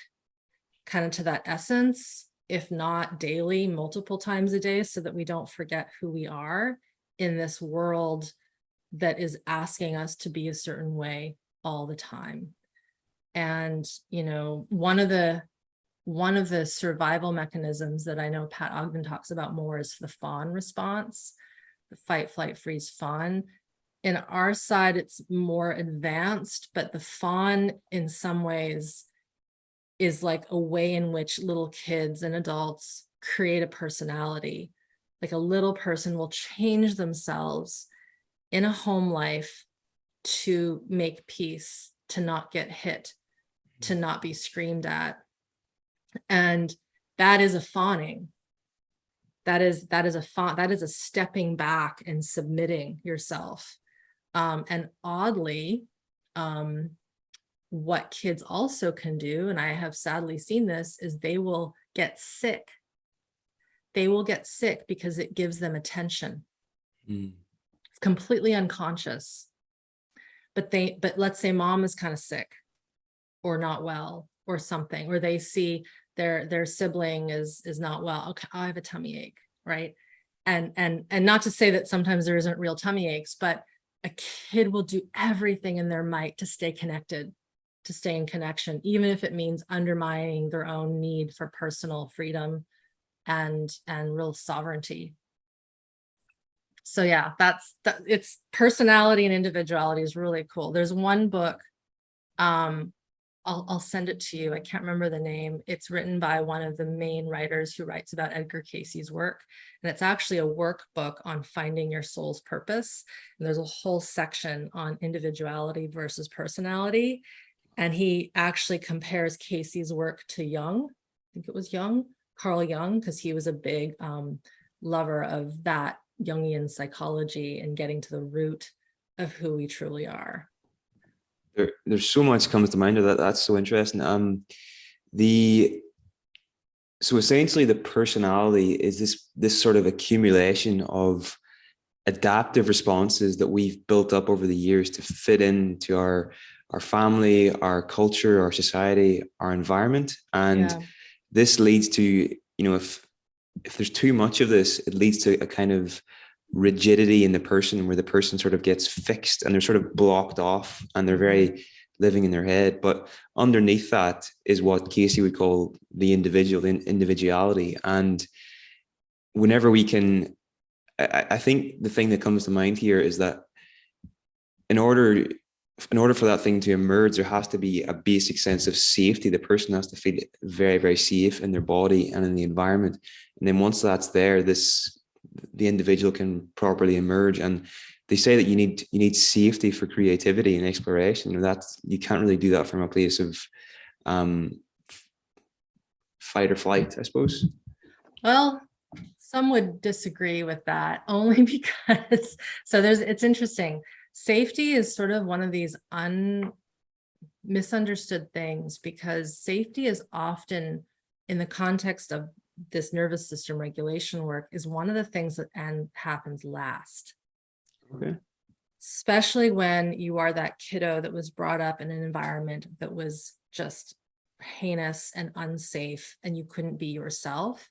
kind of to that essence, if not daily, multiple times a day, so that we don't forget who we are in this world that is asking us to be a certain way all the time. And, you know, one of the survival mechanisms that I know Pat Ogden talks about more is the fawn response, the fight, flight, freeze, fawn. In our side, it's more advanced, but the fawn in some ways is like a way in which little kids and adults create a personality. Like a little person will change themselves in a home life to make peace, to not get hit, to not be screamed at. And that is a fawning. That is a stepping back and submitting yourself. And oddly, what kids also can do, and I have sadly seen this, is they will get sick. They will get sick because it gives them attention. It's completely unconscious. But let's say mom is kind of sick or not well or something, or they see their sibling is not well. Okay, I have a tummy ache, right? And not to say that sometimes there isn't real tummy aches, but a kid will do everything in their might to stay connected, to stay in connection, even if it means undermining their own need for personal freedom and real sovereignty. So yeah, it's personality and individuality is really cool. There's one book, I'll send it to you. I can't remember the name. It's written by one of the main writers who writes about Edgar Cayce's work. And it's actually a workbook on finding your soul's purpose. And there's a whole section on individuality versus personality. And he actually compares Cayce's work to Jung. I think it was Carl Jung, because he was a big lover of that Jungian psychology and getting to the root of who we truly are. There's so much comes to mind of that. That's so interesting. So essentially the personality is this sort of accumulation of adaptive responses that we've built up over the years to fit into our family, our culture, our society, our environment. And this leads to, you know, if there's too much of this, it leads to a kind of rigidity in the person, where the person sort of gets fixed and they're sort of blocked off, and they're very living in their head. But underneath that is what Casey would call the individual, individuality. And whenever we can, I think the thing that comes to mind here is that in order for that thing to emerge, there has to be a basic sense of safety. The person has to feel very, very safe in their body and in the environment. And then once that's there, the individual can properly emerge. And they say that you need safety for creativity and exploration. And you can't really do that from a place of fight or flight, I suppose. Well, some would disagree with that only because, it's interesting. Safety is sort of one of these misunderstood things, because safety is often, in the context of this nervous system regulation work, is one of the things that happens last. Okay. Especially when you are that kiddo that was brought up in an environment that was just heinous and unsafe, and you couldn't be yourself.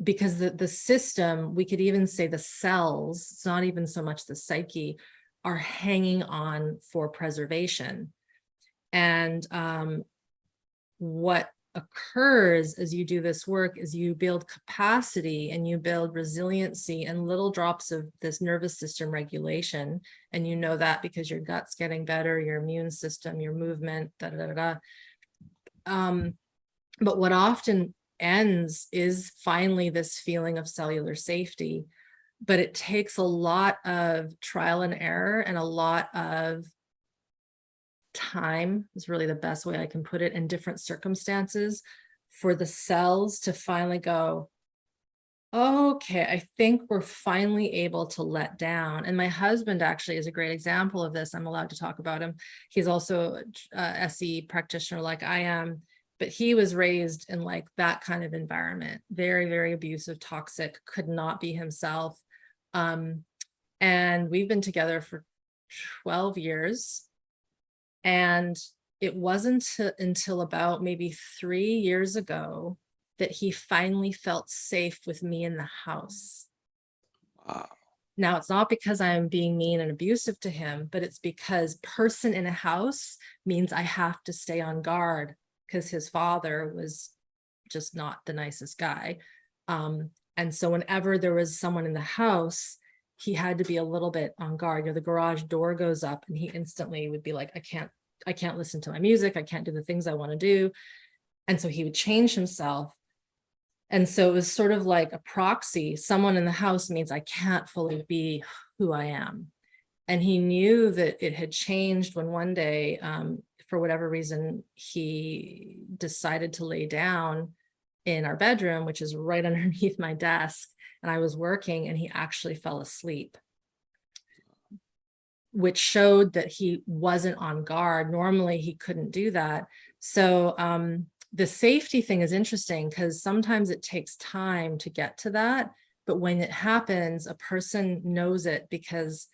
Because the system, we could even say the cells, it's not even so much the psyche, are hanging on for preservation. And what occurs as you do this work is you build capacity and you build resiliency and little drops of this nervous system regulation. And you know that because your gut's getting better, your immune system, your movement, But what often ends is finally this feeling of cellular safety. But it takes a lot of trial and error and a lot of time, is really the best way I can put it, in different circumstances, for the cells to finally go, okay, I think we're finally able to let down. And my husband actually is a great example of this. I'm allowed to talk about him. He's also a SE practitioner like I am, but he was raised in like that kind of environment, very, very abusive, toxic, could not be himself. And we've been together for 12 years. And it wasn't until about maybe 3 years ago that he finally felt safe with me in the house. Wow. Now, it's not because I'm being mean and abusive to him, but it's because person in a house means I have to stay on guard, because his father was just not the nicest guy. And so whenever there was someone in the house, he had to be a little bit on guard. The garage door goes up and he instantly would be like, I can't listen to my music. I can't do the things I want to do. And so he would change himself. And so it was sort of like a proxy. Someone in the house means I can't fully be who I am. And he knew that it had changed when one day, for whatever reason, he decided to lay down in our bedroom, which is right underneath my desk. And I was working and he actually fell asleep, which showed that he wasn't on guard. Normally he couldn't do that. So the safety thing is interesting, because sometimes it takes time to get to that. But when it happens, a person knows it because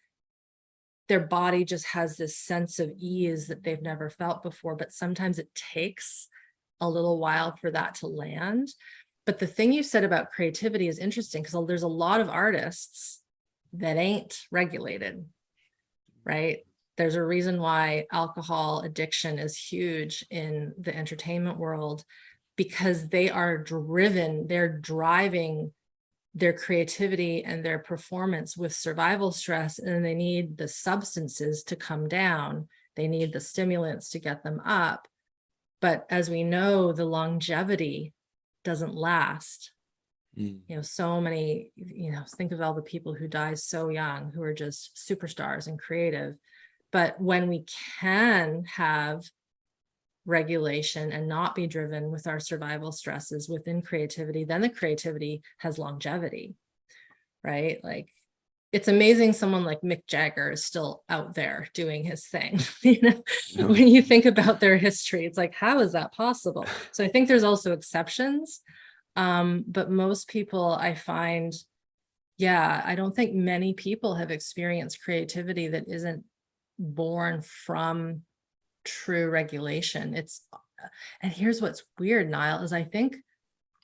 their body just has this sense of ease that they've never felt before. But sometimes it takes a little while for that to land. But the thing you said about creativity is interesting, because there's a lot of artists that ain't regulated, right? There's a reason why alcohol addiction is huge in the entertainment world, because they are driven, they're driving their creativity and their performance with survival stress, and they need the substances to come down. They need the stimulants to get them up. But as we know, the longevity doesn't last. So many, think of all the people who die so young, who are just superstars and creative. But when we can have regulation and not be driven with our survival stresses within creativity, then the creativity has longevity, right? Like, it's amazing someone like Mick Jagger is still out there doing his thing. When you think about their history, it's like, how is that possible? So I think there's also exceptions. But most people, I find, I don't think many people have experienced creativity that isn't born from true regulation. And here's what's weird, Niall, is I think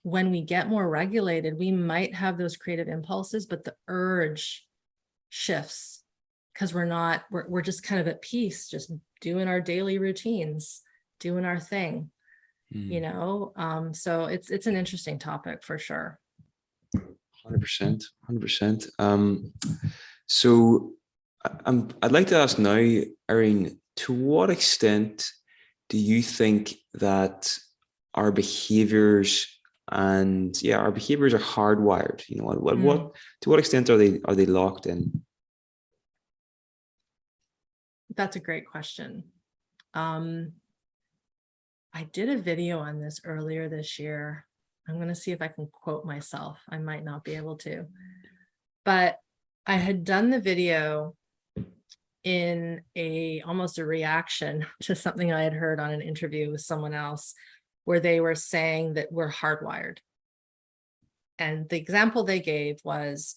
when we get more regulated, we might have those creative impulses, but the urge shifts because we're just kind of at peace, just doing our daily routines, doing our thing, you know? So it's an interesting topic for sure. 100%, 100%. So I'd like to ask now, Irene, to what extent do you think that our behaviors our behaviors are hardwired? You know, what to what extent are they locked in? That's a great question. I did a video on this earlier this year. I'm going to see if I can quote myself. I might not be able to, but I had done the video in almost a reaction to something I had heard on an interview with someone else, where they were saying that we're hardwired. And the example they gave was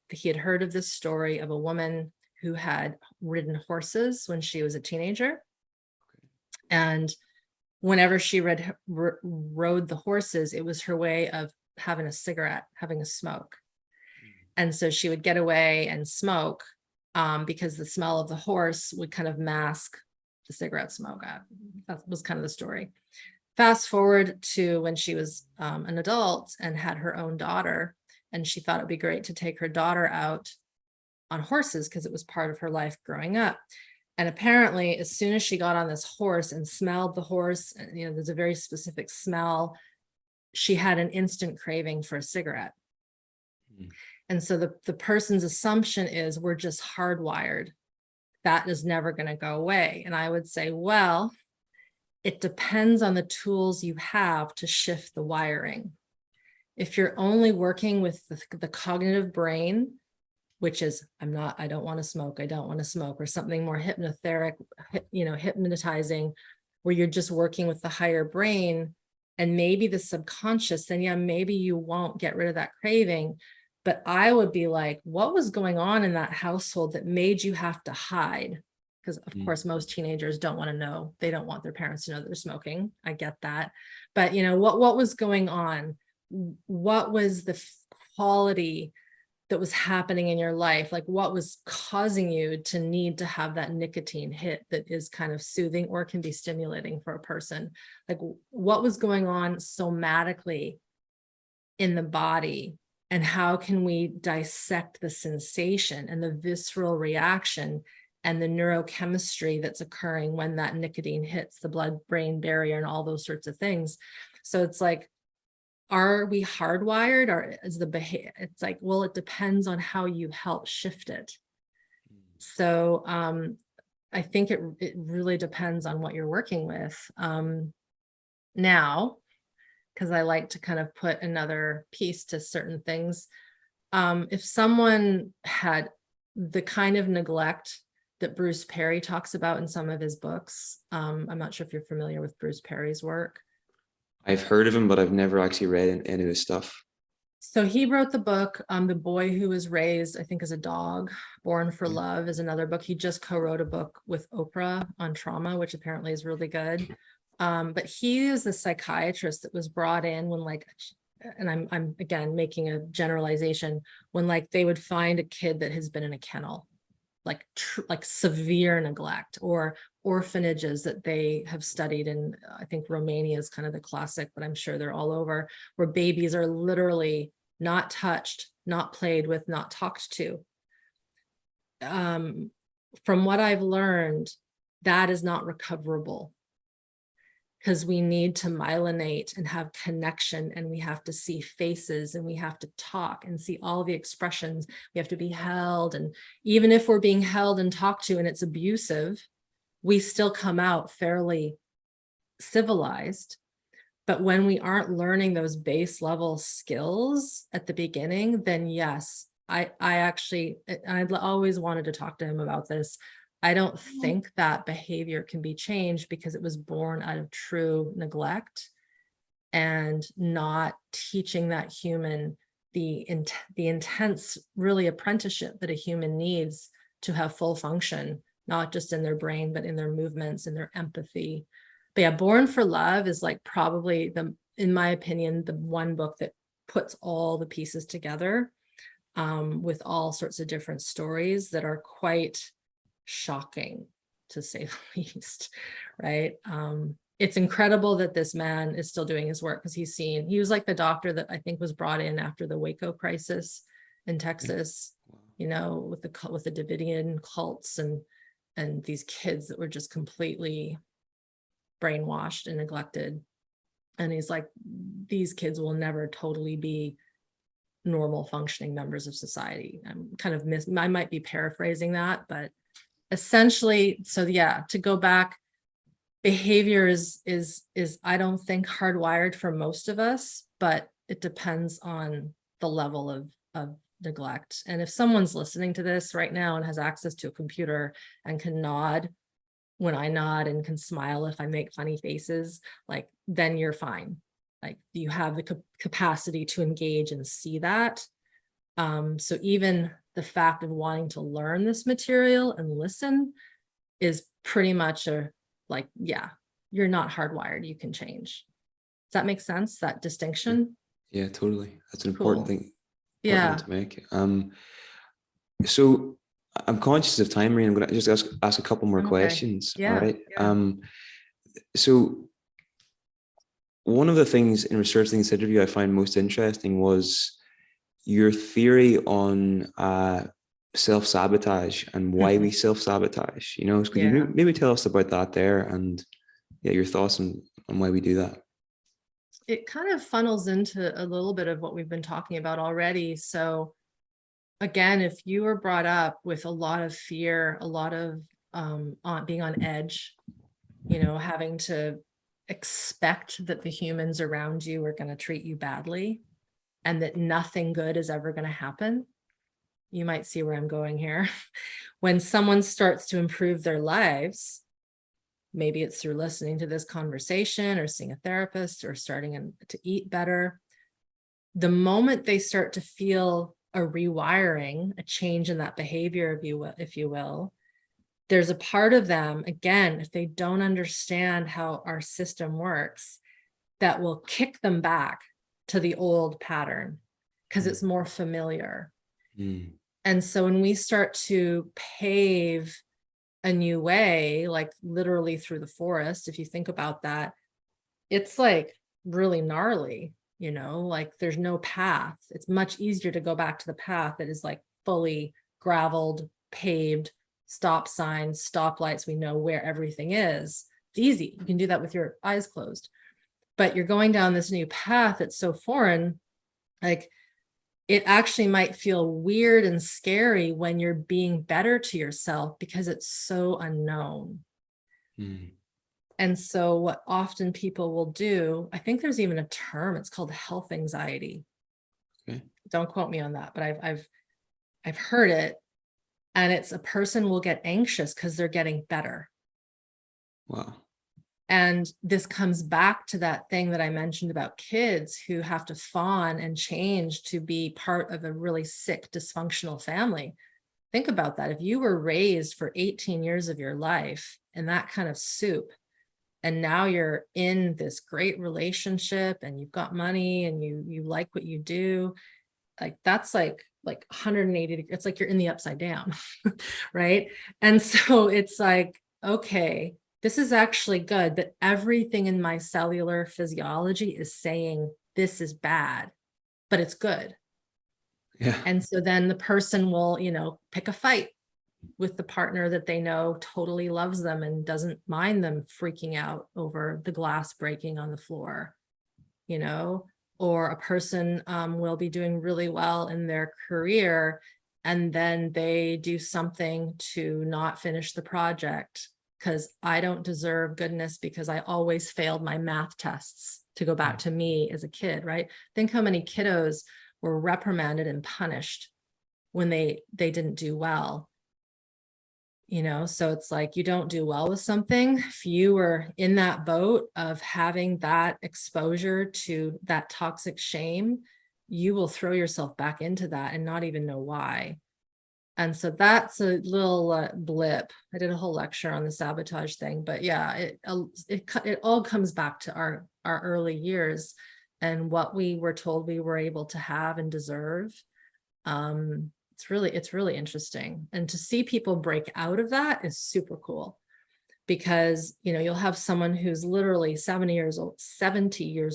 he had heard of this story of a woman who had ridden horses when she was a teenager. And whenever she rode the horses, it was her way of having a cigarette, having a smoke. And so she would get away and smoke because the smell of the horse would kind of mask the cigarette smoke. That was kind of the story. Fast forward to when she was an adult and had her own daughter, and she thought it'd be great to take her daughter out on horses because it was part of her life growing up. And apparently, as soon as she got on this horse and smelled the horse, you know, there's a very specific smell, she had an instant craving for a cigarette. And so the person's assumption is we're just hardwired. That is never going to go away. And I would say, well, it depends on the tools you have to shift the wiring. If you're only working with the cognitive brain, which is, I don't want to smoke, or something more hypnotherapy, you know, hypnotizing, where you're just working with the higher brain and maybe the subconscious, then yeah, maybe you won't get rid of that craving. But I would be like, what was going on in that household that made you have to hide? Because of course, most teenagers don't want to know. They don't want their parents to know they're smoking. I get that. But you know, what was going on? What was the quality that was happening in your life? Like, what was causing you to need to have that nicotine hit that is kind of soothing or can be stimulating for a person? Like, what was going on somatically in the body? And how can we dissect the sensation and the visceral reaction and the neurochemistry that's occurring when that nicotine hits the blood-brain barrier and all those sorts of things? So it's like, are we hardwired, or is the behavior? It's like, well, it depends on how you help shift it. So I think it really depends on what you're working with. Now, because I like to kind of put another piece to certain things. If someone had the kind of neglect that Bruce Perry talks about in some of his books, I'm not sure if you're familiar with Bruce Perry's work. I've heard of him, but I've never actually read any of his stuff. So he wrote the book, The Boy Who Was Raised, I think, as a Dog. Born for Love is another book. He just co-wrote a book with Oprah on trauma, which apparently is really good. But he is the psychiatrist that was brought in when, like, and I'm again making a generalization, when like they would find a kid that has been in a kennel, like severe neglect, or orphanages that they have studied in, I think Romania is kind of the classic, but I'm sure they're all over, where babies are literally not touched, not played with, not talked to. From what I've learned, that is not recoverable, because we need to myelinate and have connection, and we have to see faces, and we have to talk and see all the expressions. We have to be held. And even if we're being held and talked to and it's abusive, we still come out fairly civilized. But when we aren't learning those base level skills at the beginning, then yes, I actually, I'd always wanted to talk to him about this. I don't think that behavior can be changed because it was born out of true neglect and not teaching that human the intense, really, apprenticeship that a human needs to have full function, not just in their brain, but in their movements and their empathy. But yeah, Born for Love is like probably in my opinion, the one book that puts all the pieces together. with all sorts of different stories that are quite shocking, to say the least, right? It's incredible that this man is still doing his work, because he was like the doctor that I think was brought in after the Waco crisis in Texas, you know, with the Davidian cults and these kids that were just completely brainwashed and neglected. And he's like, these kids will never totally be normal functioning members of society. I might be paraphrasing that, but essentially, so yeah, to go back, behavior is I don't think hardwired for most of us, but it depends on the level of neglect. And if someone's listening to this right now and has access to a computer and can nod when I nod and can smile if I make funny faces, like, then you're fine. Like, you have the capacity to engage and see that. So even the fact of wanting to learn this material and listen is pretty much yeah, you're not hardwired, you can change. Does that make sense, that distinction? Yeah, totally. That's an important thing. Yeah. To make. So I'm conscious of time, Irene. I'm going to just ask a couple more questions. Yeah. All right. Yeah. So one of the things in researching this interview I find most interesting was your theory on self-sabotage and why we self-sabotage. You know, could you maybe tell us about that there, and your thoughts on why we do that? It kind of funnels into a little bit of what we've been talking about already. So again, if you were brought up with a lot of fear, a lot of being on edge, you know, having to expect that the humans around you are going to treat you badly and that nothing good is ever going to happen, you might see where I'm going here. When someone starts to improve their lives, maybe it's through listening to this conversation or seeing a therapist or starting to eat better. The moment they start to feel a rewiring, a change in that behavior, if you will, there's a part of them, again, if they don't understand how our system works, that will kick them back to the old pattern because it's more familiar. And so when we start to pave a new way, like literally through the forest, if you think about that, it's like really gnarly, you know, like there's no path. It's much easier to go back to the path that is like fully graveled, paved, stop signs, stoplights. We know where everything is. It's easy. You can do that with your eyes closed. But you're going down this new path that's so foreign, like it actually might feel weird and scary when you're being better to yourself because it's so unknown. And so what often people will do, I think there's even a term, it's called health anxiety. Okay. Don't quote me on that, but I've heard it. And it's a person will get anxious because they're getting better. Wow. And this comes back to that thing that I mentioned about kids who have to fawn and change to be part of a really sick, dysfunctional family. Think about that. If you were raised for 18 years of your life in that kind of soup, and now you're in this great relationship and you've got money and you like what you do, like that's like 180, it's like you're in the upside down, right? And so it's like, okay, this is actually good, but everything in my cellular physiology is saying this is bad, but it's good. Yeah. And so then the person will, you know, pick a fight with the partner that they know totally loves them and doesn't mind them freaking out over the glass breaking on the floor, you know, or a person will be doing really well in their career and then they do something to not finish the project because I don't deserve goodness because I always failed my math tests, to go back to me as a kid, right? Think how many kiddos were reprimanded and punished when they didn't do well. You know, so it's like you don't do well with something. If you were in that boat of having that exposure to that toxic shame, you will throw yourself back into that and not even know why. And so that's a little blip. I did a whole lecture on the sabotage thing, but yeah, it all comes back to our early years and what we were told we were able to have and deserve. It's really interesting. And to see people break out of that is super cool, because, you know, you'll have someone who's literally 70 years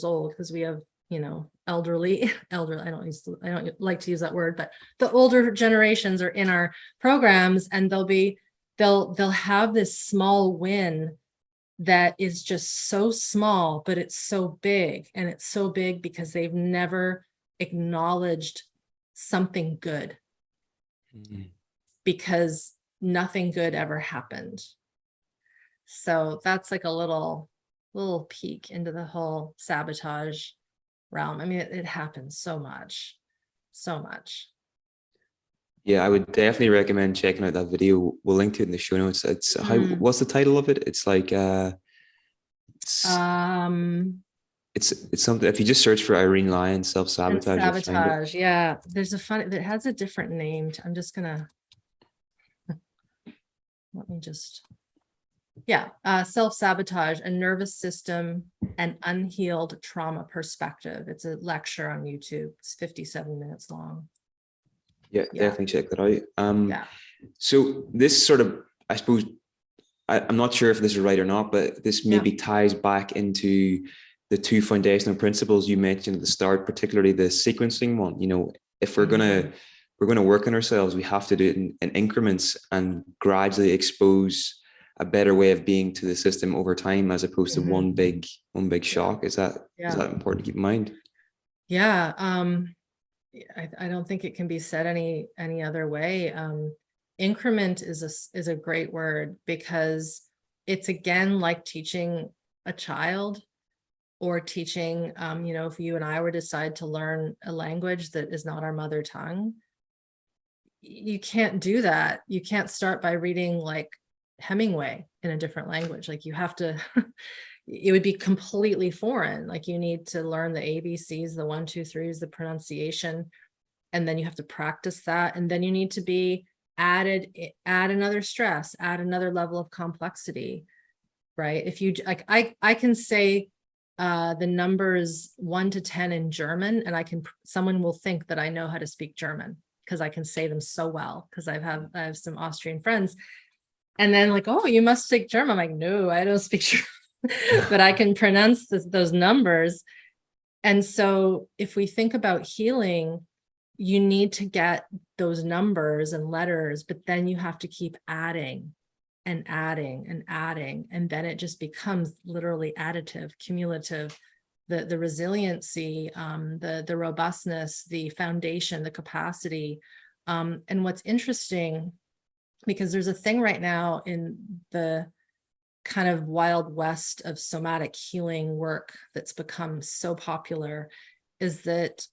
old, because we have, you know, elderly, I don't like to use that word, but the older generations are in our programs, and they'll have this small win that is just so small, but it's so big. And it's so big because they've never acknowledged something good, because nothing good ever happened. So that's like a little peek into the whole sabotage realm. I mean, it happens so much. Yeah, I would definitely recommend checking out that video. We'll link to it in the show notes. It's what's the title of it? It's like it's something, if you just search for Irene Lyon self-sabotage, you'll find it. Sabotage. Yeah, there's that has a different name. I'm just gonna let me just self-sabotage, a nervous system and unhealed trauma perspective. It's a lecture on YouTube. It's 57 minutes long. Yeah, definitely check that out. So this sort of, I suppose, I'm not sure if this is right or not, but this maybe ties back into the two foundational principles you mentioned at the start, particularly the sequencing one. You know, if we're gonna work on ourselves, we have to do it in increments and gradually expose a better way of being to the system over time, as opposed to one big shock. Is that important to keep in mind? Yeah. I don't think it can be said any other way. Increment is a great word, because it's, again, like teaching a child, or teaching, you know, if you and I were to decide to learn a language that is not our mother tongue, you can't do that. You can't start by reading like Hemingway in a different language. Like, you have to, it would be completely foreign. Like, you need to learn the ABCs, the 1, 2, 3s, the pronunciation, and then you have to practice that. And then you need to be add another stress, add another level of complexity, right? If you like, I can say the numbers 1 to 10 in German, and someone will think that I know how to speak German, because I can say them so well, because I have some Austrian friends. And then, like, oh, you must speak German. I'm like, no, I don't speak German, but I can pronounce those numbers. And so if we think about healing, you need to get those numbers and letters, but then you have to keep adding and adding and adding. And then it just becomes literally additive, cumulative, the resiliency, the robustness, the foundation, the capacity. And what's interesting, because there's a thing right now in the kind of wild west of somatic healing work that's become so popular, is that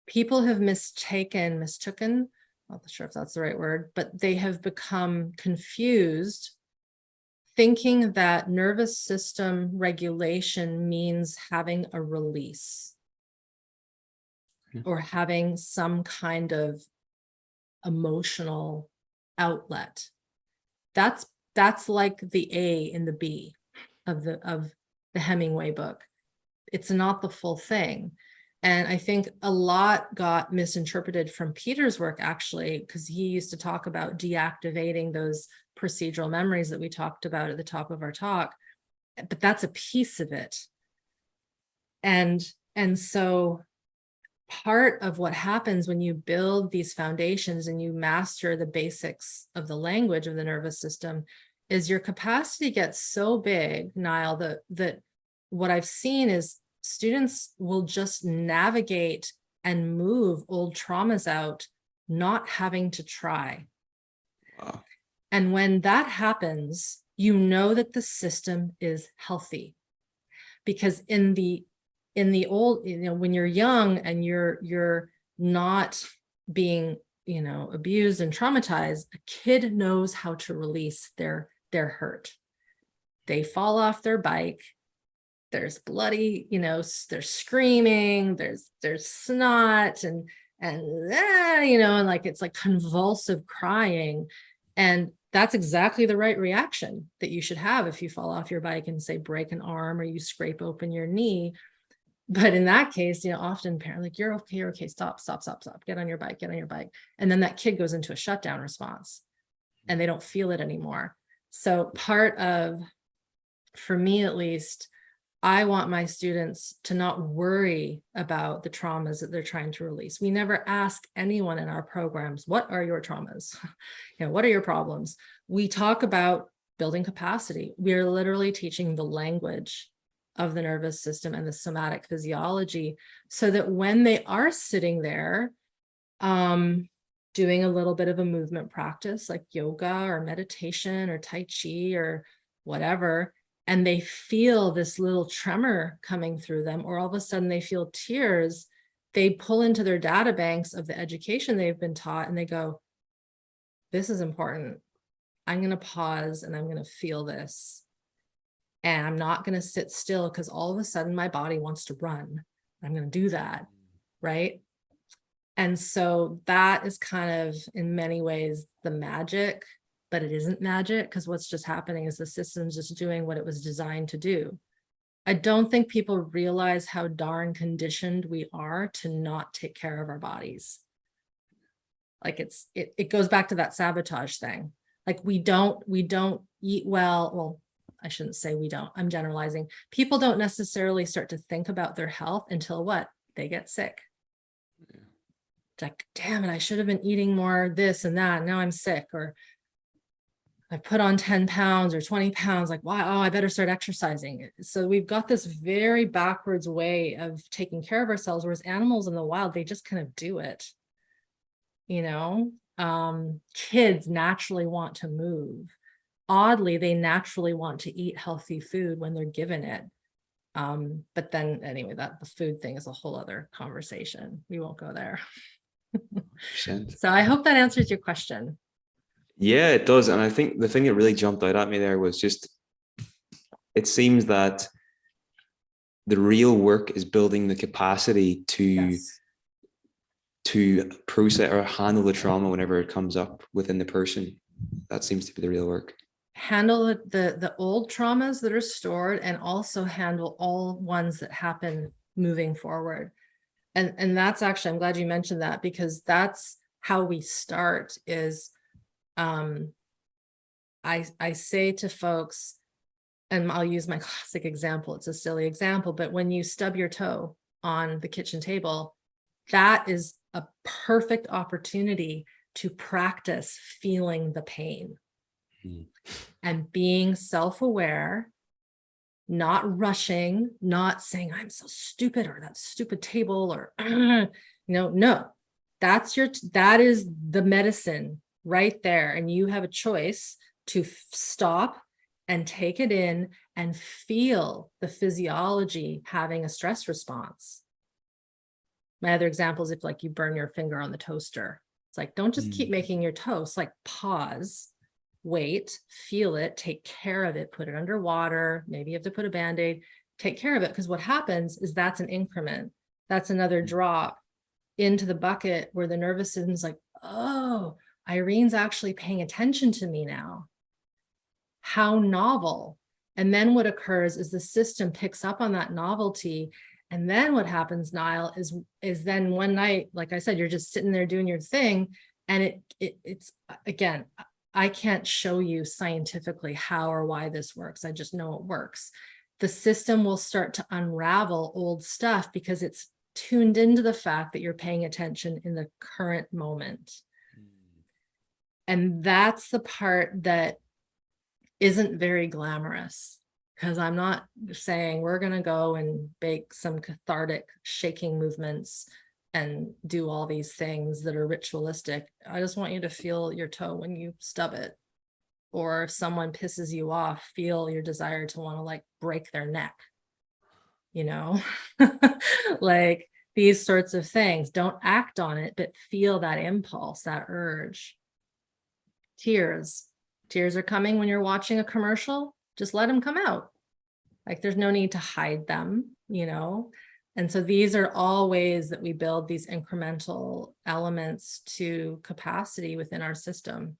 people have mistaken, I'm not sure if that's the right word, but they have become confused, thinking that nervous system regulation means having a release or having some kind of emotional outlet. That's like the A in the B of the Hemingway book. It's not the full thing. And I think a lot got misinterpreted from Peter's work, actually, because he used to talk about deactivating those procedural memories that we talked about at the top of our talk. But that's a piece of it. And so part of what happens when you build these foundations and you master the basics of the language of the nervous system is your capacity gets so big, Niall, that what I've seen is students will just navigate and move old traumas out, not having to try. Wow. And when that happens, you know that the system is healthy. Because in the old, you know, when you're young and you're not being, you know, abused and traumatized, a kid knows how to release their hurt. They fall off their bike. There's bloody, you know, there's screaming, there's snot and you know, and like it's like convulsive crying. And that's exactly the right reaction that you should have if you fall off your bike and say break an arm or you scrape open your knee. But in that case, often parents like, you're okay, stop, get on your bike. And then that kid goes into a shutdown response and they don't feel it anymore. So part of, for me at least, I want my students to not worry about the traumas that they're trying to release. We never ask anyone in our programs, what are your traumas? What are your problems? We talk about building capacity. We are literally teaching the language of the nervous system and the somatic physiology, so that when they are sitting there, doing a little bit of a movement practice like yoga or meditation or Tai Chi or whatever, and they feel this little tremor coming through them, or all of a sudden they feel tears, they pull into their data banks of the education they've been taught and they go, this is important. I'm going to pause and I'm going to feel this. And I'm not going to sit still because all of a sudden my body wants to run. I'm going to do that. Right. And so that is kind of, in many ways, the magic, but it isn't magic, because what's just happening is the system's just doing what it was designed to do. I don't think people realize how darn conditioned we are to not take care of our bodies. Like it goes back to that sabotage thing. Like we don't eat well. I shouldn't say we don't, I'm generalizing. People don't necessarily start to think about their health until what? They get sick. Yeah. Like, damn it, I should have been eating more this and that. Now I'm sick, or I put on 10 pounds or 20 pounds. Like, wow, oh, I better start exercising. So we've got this very backwards way of taking care of ourselves, whereas animals in the wild, they just kind of do it. Kids naturally want to move. Oddly, they naturally want to eat healthy food when they're given it. But then anyway, the food thing is a whole other conversation. We won't go there. So I hope that answers your question. Yeah, it does. And I think the thing that really jumped out at me there was just, it seems that the real work is building the capacity to process or handle the trauma whenever it comes up within the person. That seems to be the real work. Handle the old traumas that are stored, and also handle all ones that happen moving forward. And that's actually, I'm glad you mentioned that, because that's how we start is, I say to folks, and I'll use my classic example, it's a silly example, but when you stub your toe on the kitchen table, that is a perfect opportunity to practice feeling the pain. And being self-aware, not rushing, not saying I'm so stupid, or that stupid table, or no, that is the medicine right there. And you have a choice to stop and take it in and feel the physiology having a stress response. My other example is if like you burn your finger on the toaster, it's like, don't just keep making your toast, like pause, wait, feel it, take care of it, put it under water. Maybe you have to put a Band-Aid, take care of it. Because what happens is that's an increment. That's another drop into the bucket where the nervous system's like, oh, Irene's actually paying attention to me now. How novel. And then what occurs is the system picks up on that novelty. And then what happens, Niall, is then one night, like I said, you're just sitting there doing your thing. And it's again, I can't show you scientifically how or why this works. I just know it works. The system will start to unravel old stuff because it's tuned into the fact that you're paying attention in the current moment. And that's the part that isn't very glamorous, because I'm not saying we're going to go and bake some cathartic shaking movements and do all these things that are ritualistic. I just want you to feel your toe when you stub it, or if someone pisses you off, feel your desire to want to like break their neck, like these sorts of things. Don't act on it, but feel that impulse, that urge. Tears are coming when you're watching a commercial. Just let them come out. Like there's no need to hide them, And so these are all ways that we build these incremental elements to capacity within our system.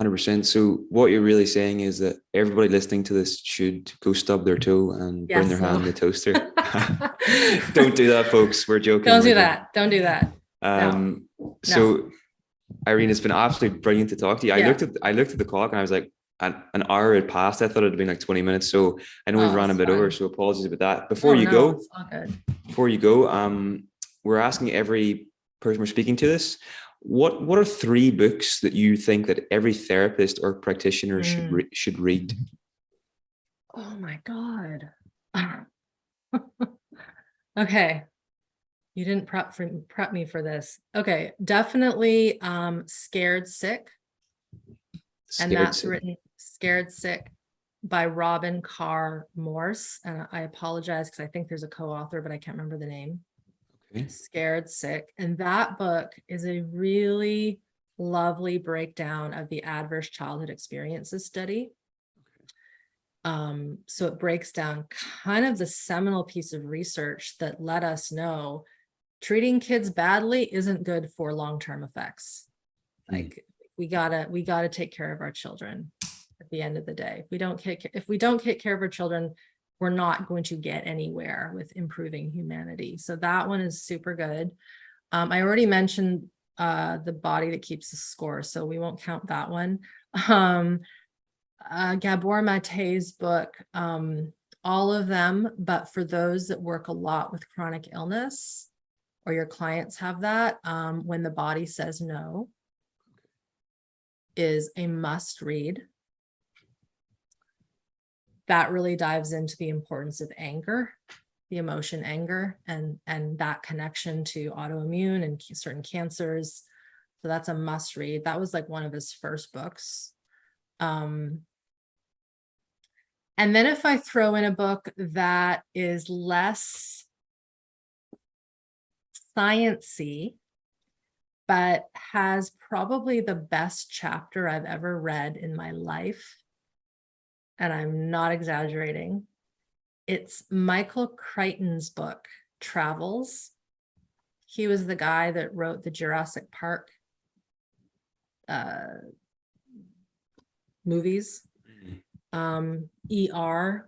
100%. So what you're really saying is that everybody listening to this should go stub their toe and burn their hand in the toaster. Don't do that, folks. We're joking. Don't do that. Don't do that. No. So Irene, it's been absolutely brilliant to talk to you. Yeah. I looked at the clock and I was like, an hour had passed. I thought it had been like 20 minutes. So I know we've ran a bit over, so apologies about that. Before you go, it's all good. Before you go, we're asking every person we're speaking to this, what are 3 books that you think that every therapist or practitioner should read? Oh my God. Okay. You didn't prep me for this. Okay, definitely Scared Sick. And that's written Scared Sick by Robin Carr Morse. And I apologize because I think there's a co-author, but I can't remember the name. Okay. Scared Sick. And that book is a really lovely breakdown of the adverse childhood experiences study. So it breaks down kind of the seminal piece of research that let us know treating kids badly isn't good for long-term effects. Like we gotta take care of our children at the end of the day. If we don't take care of our children, we're not going to get anywhere with improving humanity. So that one is super good. I already mentioned The Body That Keeps the Score, so we won't count that one. Gabor Mate's book, all of them, but for those that work a lot with chronic illness or your clients have that, When the Body Says No is a must read. That really dives into the importance of anger, the emotion anger, and that connection to autoimmune and certain cancers. So that's a must read. That was like one of his first books. And then if I throw in a book that is less sciencey, but has probably the best chapter I've ever read in my life, and I'm not exaggerating, it's Michael Crichton's book, Travels. He was the guy that wrote the Jurassic Park movies. ER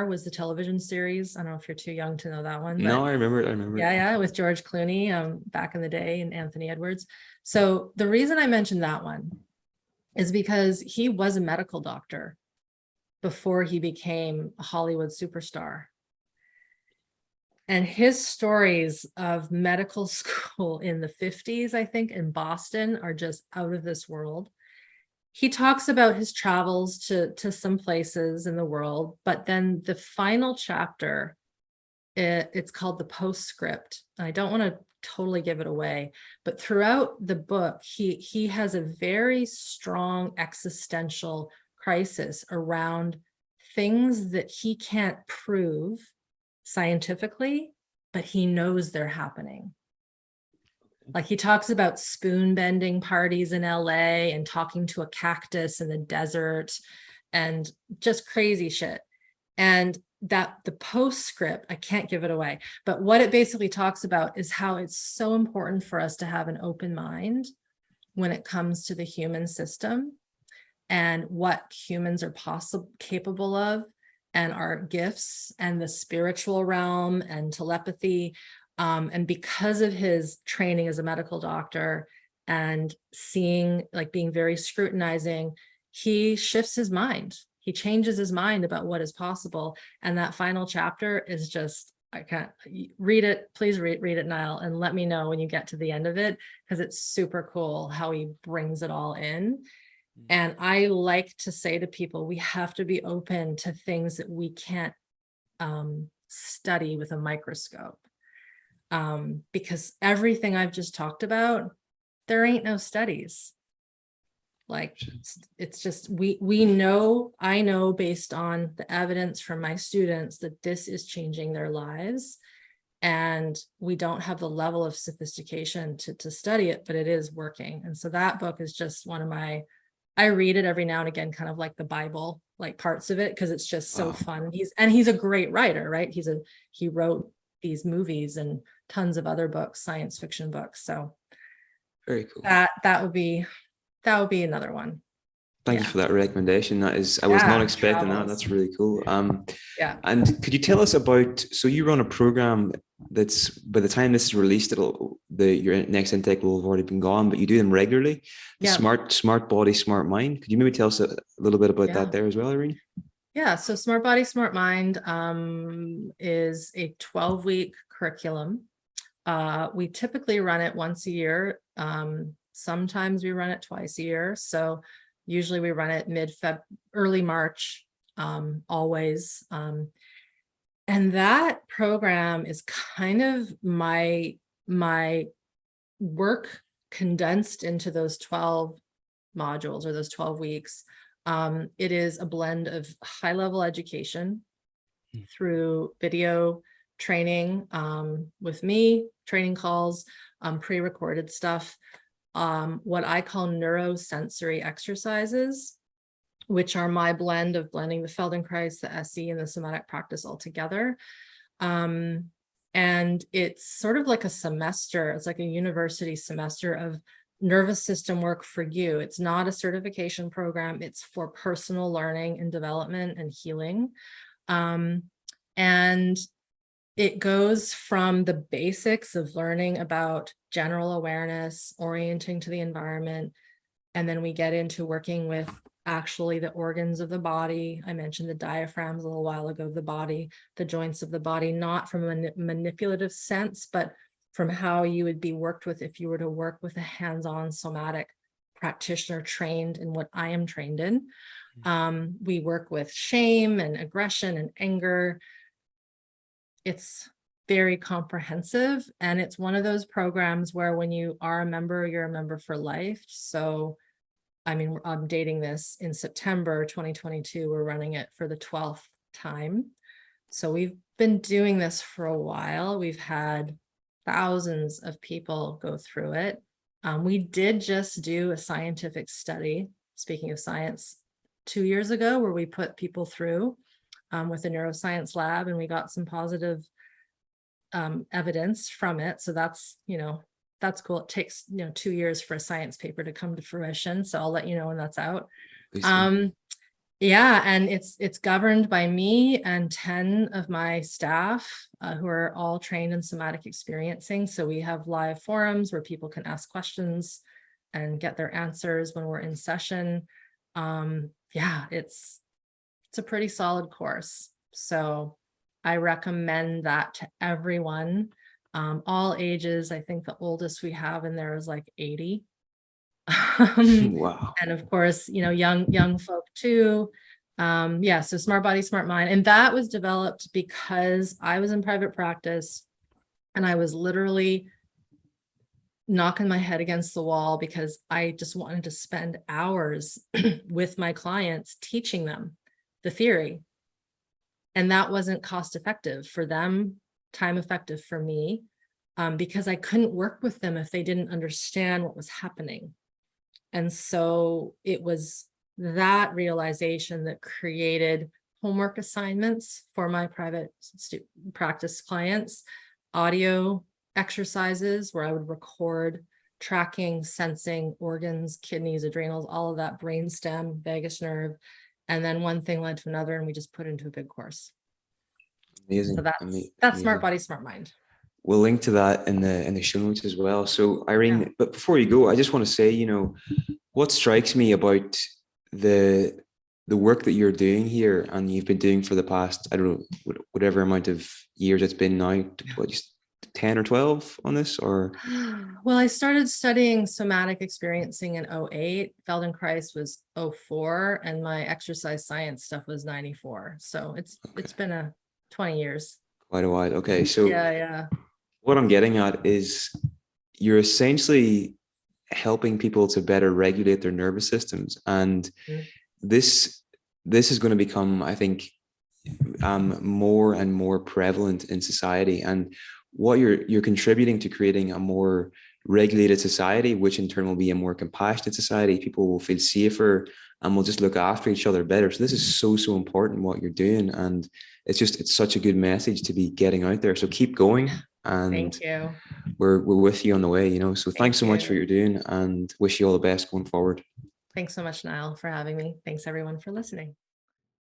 was the television series. I don't know if you're too young to know that one. But no, I remember. Yeah, with George Clooney back in the day and Anthony Edwards. So the reason I mentioned that one is because he was a medical doctor before he became a Hollywood superstar. And his stories of medical school in the 50s, I think, in Boston are just out of this world. He talks about his travels to some places in the world, but then the final chapter, it's called the postscript. I don't want to totally give it away, but throughout the book, he has a very strong existential crisis around things that he can't prove scientifically, but he knows they're happening. Like he talks about spoon bending parties in LA and talking to a cactus in the desert and just crazy shit. And that the postscript, I can't give it away, but what it basically talks about is how it's so important for us to have an open mind when it comes to the human system and what humans are capable of, and our gifts and the spiritual realm and telepathy. And because of his training as a medical doctor and seeing, like being very scrutinizing, he shifts his mind. He changes his mind about what is possible. And that final chapter is just, I can't read it. Please read it, Niall, and let me know when you get to the end of it, because it's super cool how he brings it all in. And I like to say to people, we have to be open to things that we can't study with a microscope. Because everything I've just talked about, there ain't no studies. Like it's just, we know, I know based on the evidence from my students that this is changing their lives, and we don't have the level of sophistication to study it, but it is working. And so that book is just one of my, I read it every now and again, kind of like the Bible, like parts of it, because it's just so fun. He's a great writer, right? He wrote these movies and tons of other books, science fiction books. So very cool. That would be another one. Thank you Yeah. for that recommendation. That is, I was not Yeah. expecting that. Travels. That's really cool. Yeah. And could you tell us about, so you run a program that's, by the time this is released, your next intake will have already been gone, but you do them regularly. The Yeah. smart body, smart mind. Could you maybe tell us a little bit about Yeah. that there as well, Irene? Yeah. So Smart Body, Smart Mind is a 12-week curriculum. We typically run it once a year. Sometimes we run it twice a year. So usually we run it early March, always. And that program is kind of my work condensed into those 12 modules or those 12 weeks. It is a blend of high-level education through video training with me, training calls, pre-recorded stuff, what I call neurosensory exercises, which are my blend of blending the Feldenkrais, the SE, and the somatic practice all together. And it's sort of like a semester. It's like a university semester of nervous system work for you. It's not a certification program. It's for personal learning and development and healing. And it goes from the basics of learning about general awareness, orienting to the environment, and then we get into working with actually the organs of the body. I mentioned the diaphragms a little while ago, the body, the joints of the body, not from a manipulative sense, but from how you would be worked with if you were to work with a hands-on somatic practitioner trained in what I am trained in. We work with shame and aggression and anger. It's very comprehensive, and it's one of those programs where when you are a member, you're a member for life. So I mean, I'm dating this in September 2022. We're running it for the 12th time. So we've been doing this for a while. We've had thousands of people go through it. We did just do a scientific study, speaking of science, 2 years ago, where we put people through with a neuroscience lab, and we got some positive evidence from it. So that's, that's cool. It takes, 2 years for a science paper to come to fruition. So I'll let you know when that's out. Yeah, and it's governed by me and 10 of my staff who are all trained in somatic experiencing. So we have live forums where people can ask questions and get their answers when we're in session. Yeah, it's a pretty solid course. So I recommend that to everyone. All ages. I think the oldest we have in there is like 80. Wow. And of course, young folk too. Yeah, so Smart Body, Smart Mind. And that was developed because I was in private practice and I was literally knocking my head against the wall because I just wanted to spend hours with my clients teaching them the theory. And that wasn't cost effective for them, time effective for me, because I couldn't work with them if they didn't understand what was happening. And so it was that realization that created homework assignments for my private practice clients, audio exercises where I would record tracking, sensing organs, kidneys, adrenals, all of that, brainstem, vagus nerve. And then one thing led to another, and we just put into a big course. Amazing. So that's Amazing. Smart Body, Smart Mind. We'll link to that in the show notes as well. So Irene, Yeah. but before you go, I just want to say, what strikes me about the work that you're doing here and you've been doing for the past, I don't know, whatever amount of years it's been now, just 10 or 12 on this, or? Well, I started studying somatic experiencing in 08. Feldenkrais was 04, and my exercise science stuff was 94. So it's been 20 years. Quite a while. Okay. So yeah. What I'm getting at is you're essentially helping people to better regulate their nervous systems. And this is going to become, I think, more and more prevalent in society. And what you're contributing to creating a more regulated society, which in turn will be a more compassionate society. People will feel safer and will just look after each other better. So this is so important what you're doing. And it's such a good message to be getting out there. So keep going. And thank you. We're with you on the way, So thanks so much for you. what you're doing and wish you all the best going forward. Thanks so much, Niall, for having me. Thanks everyone for listening.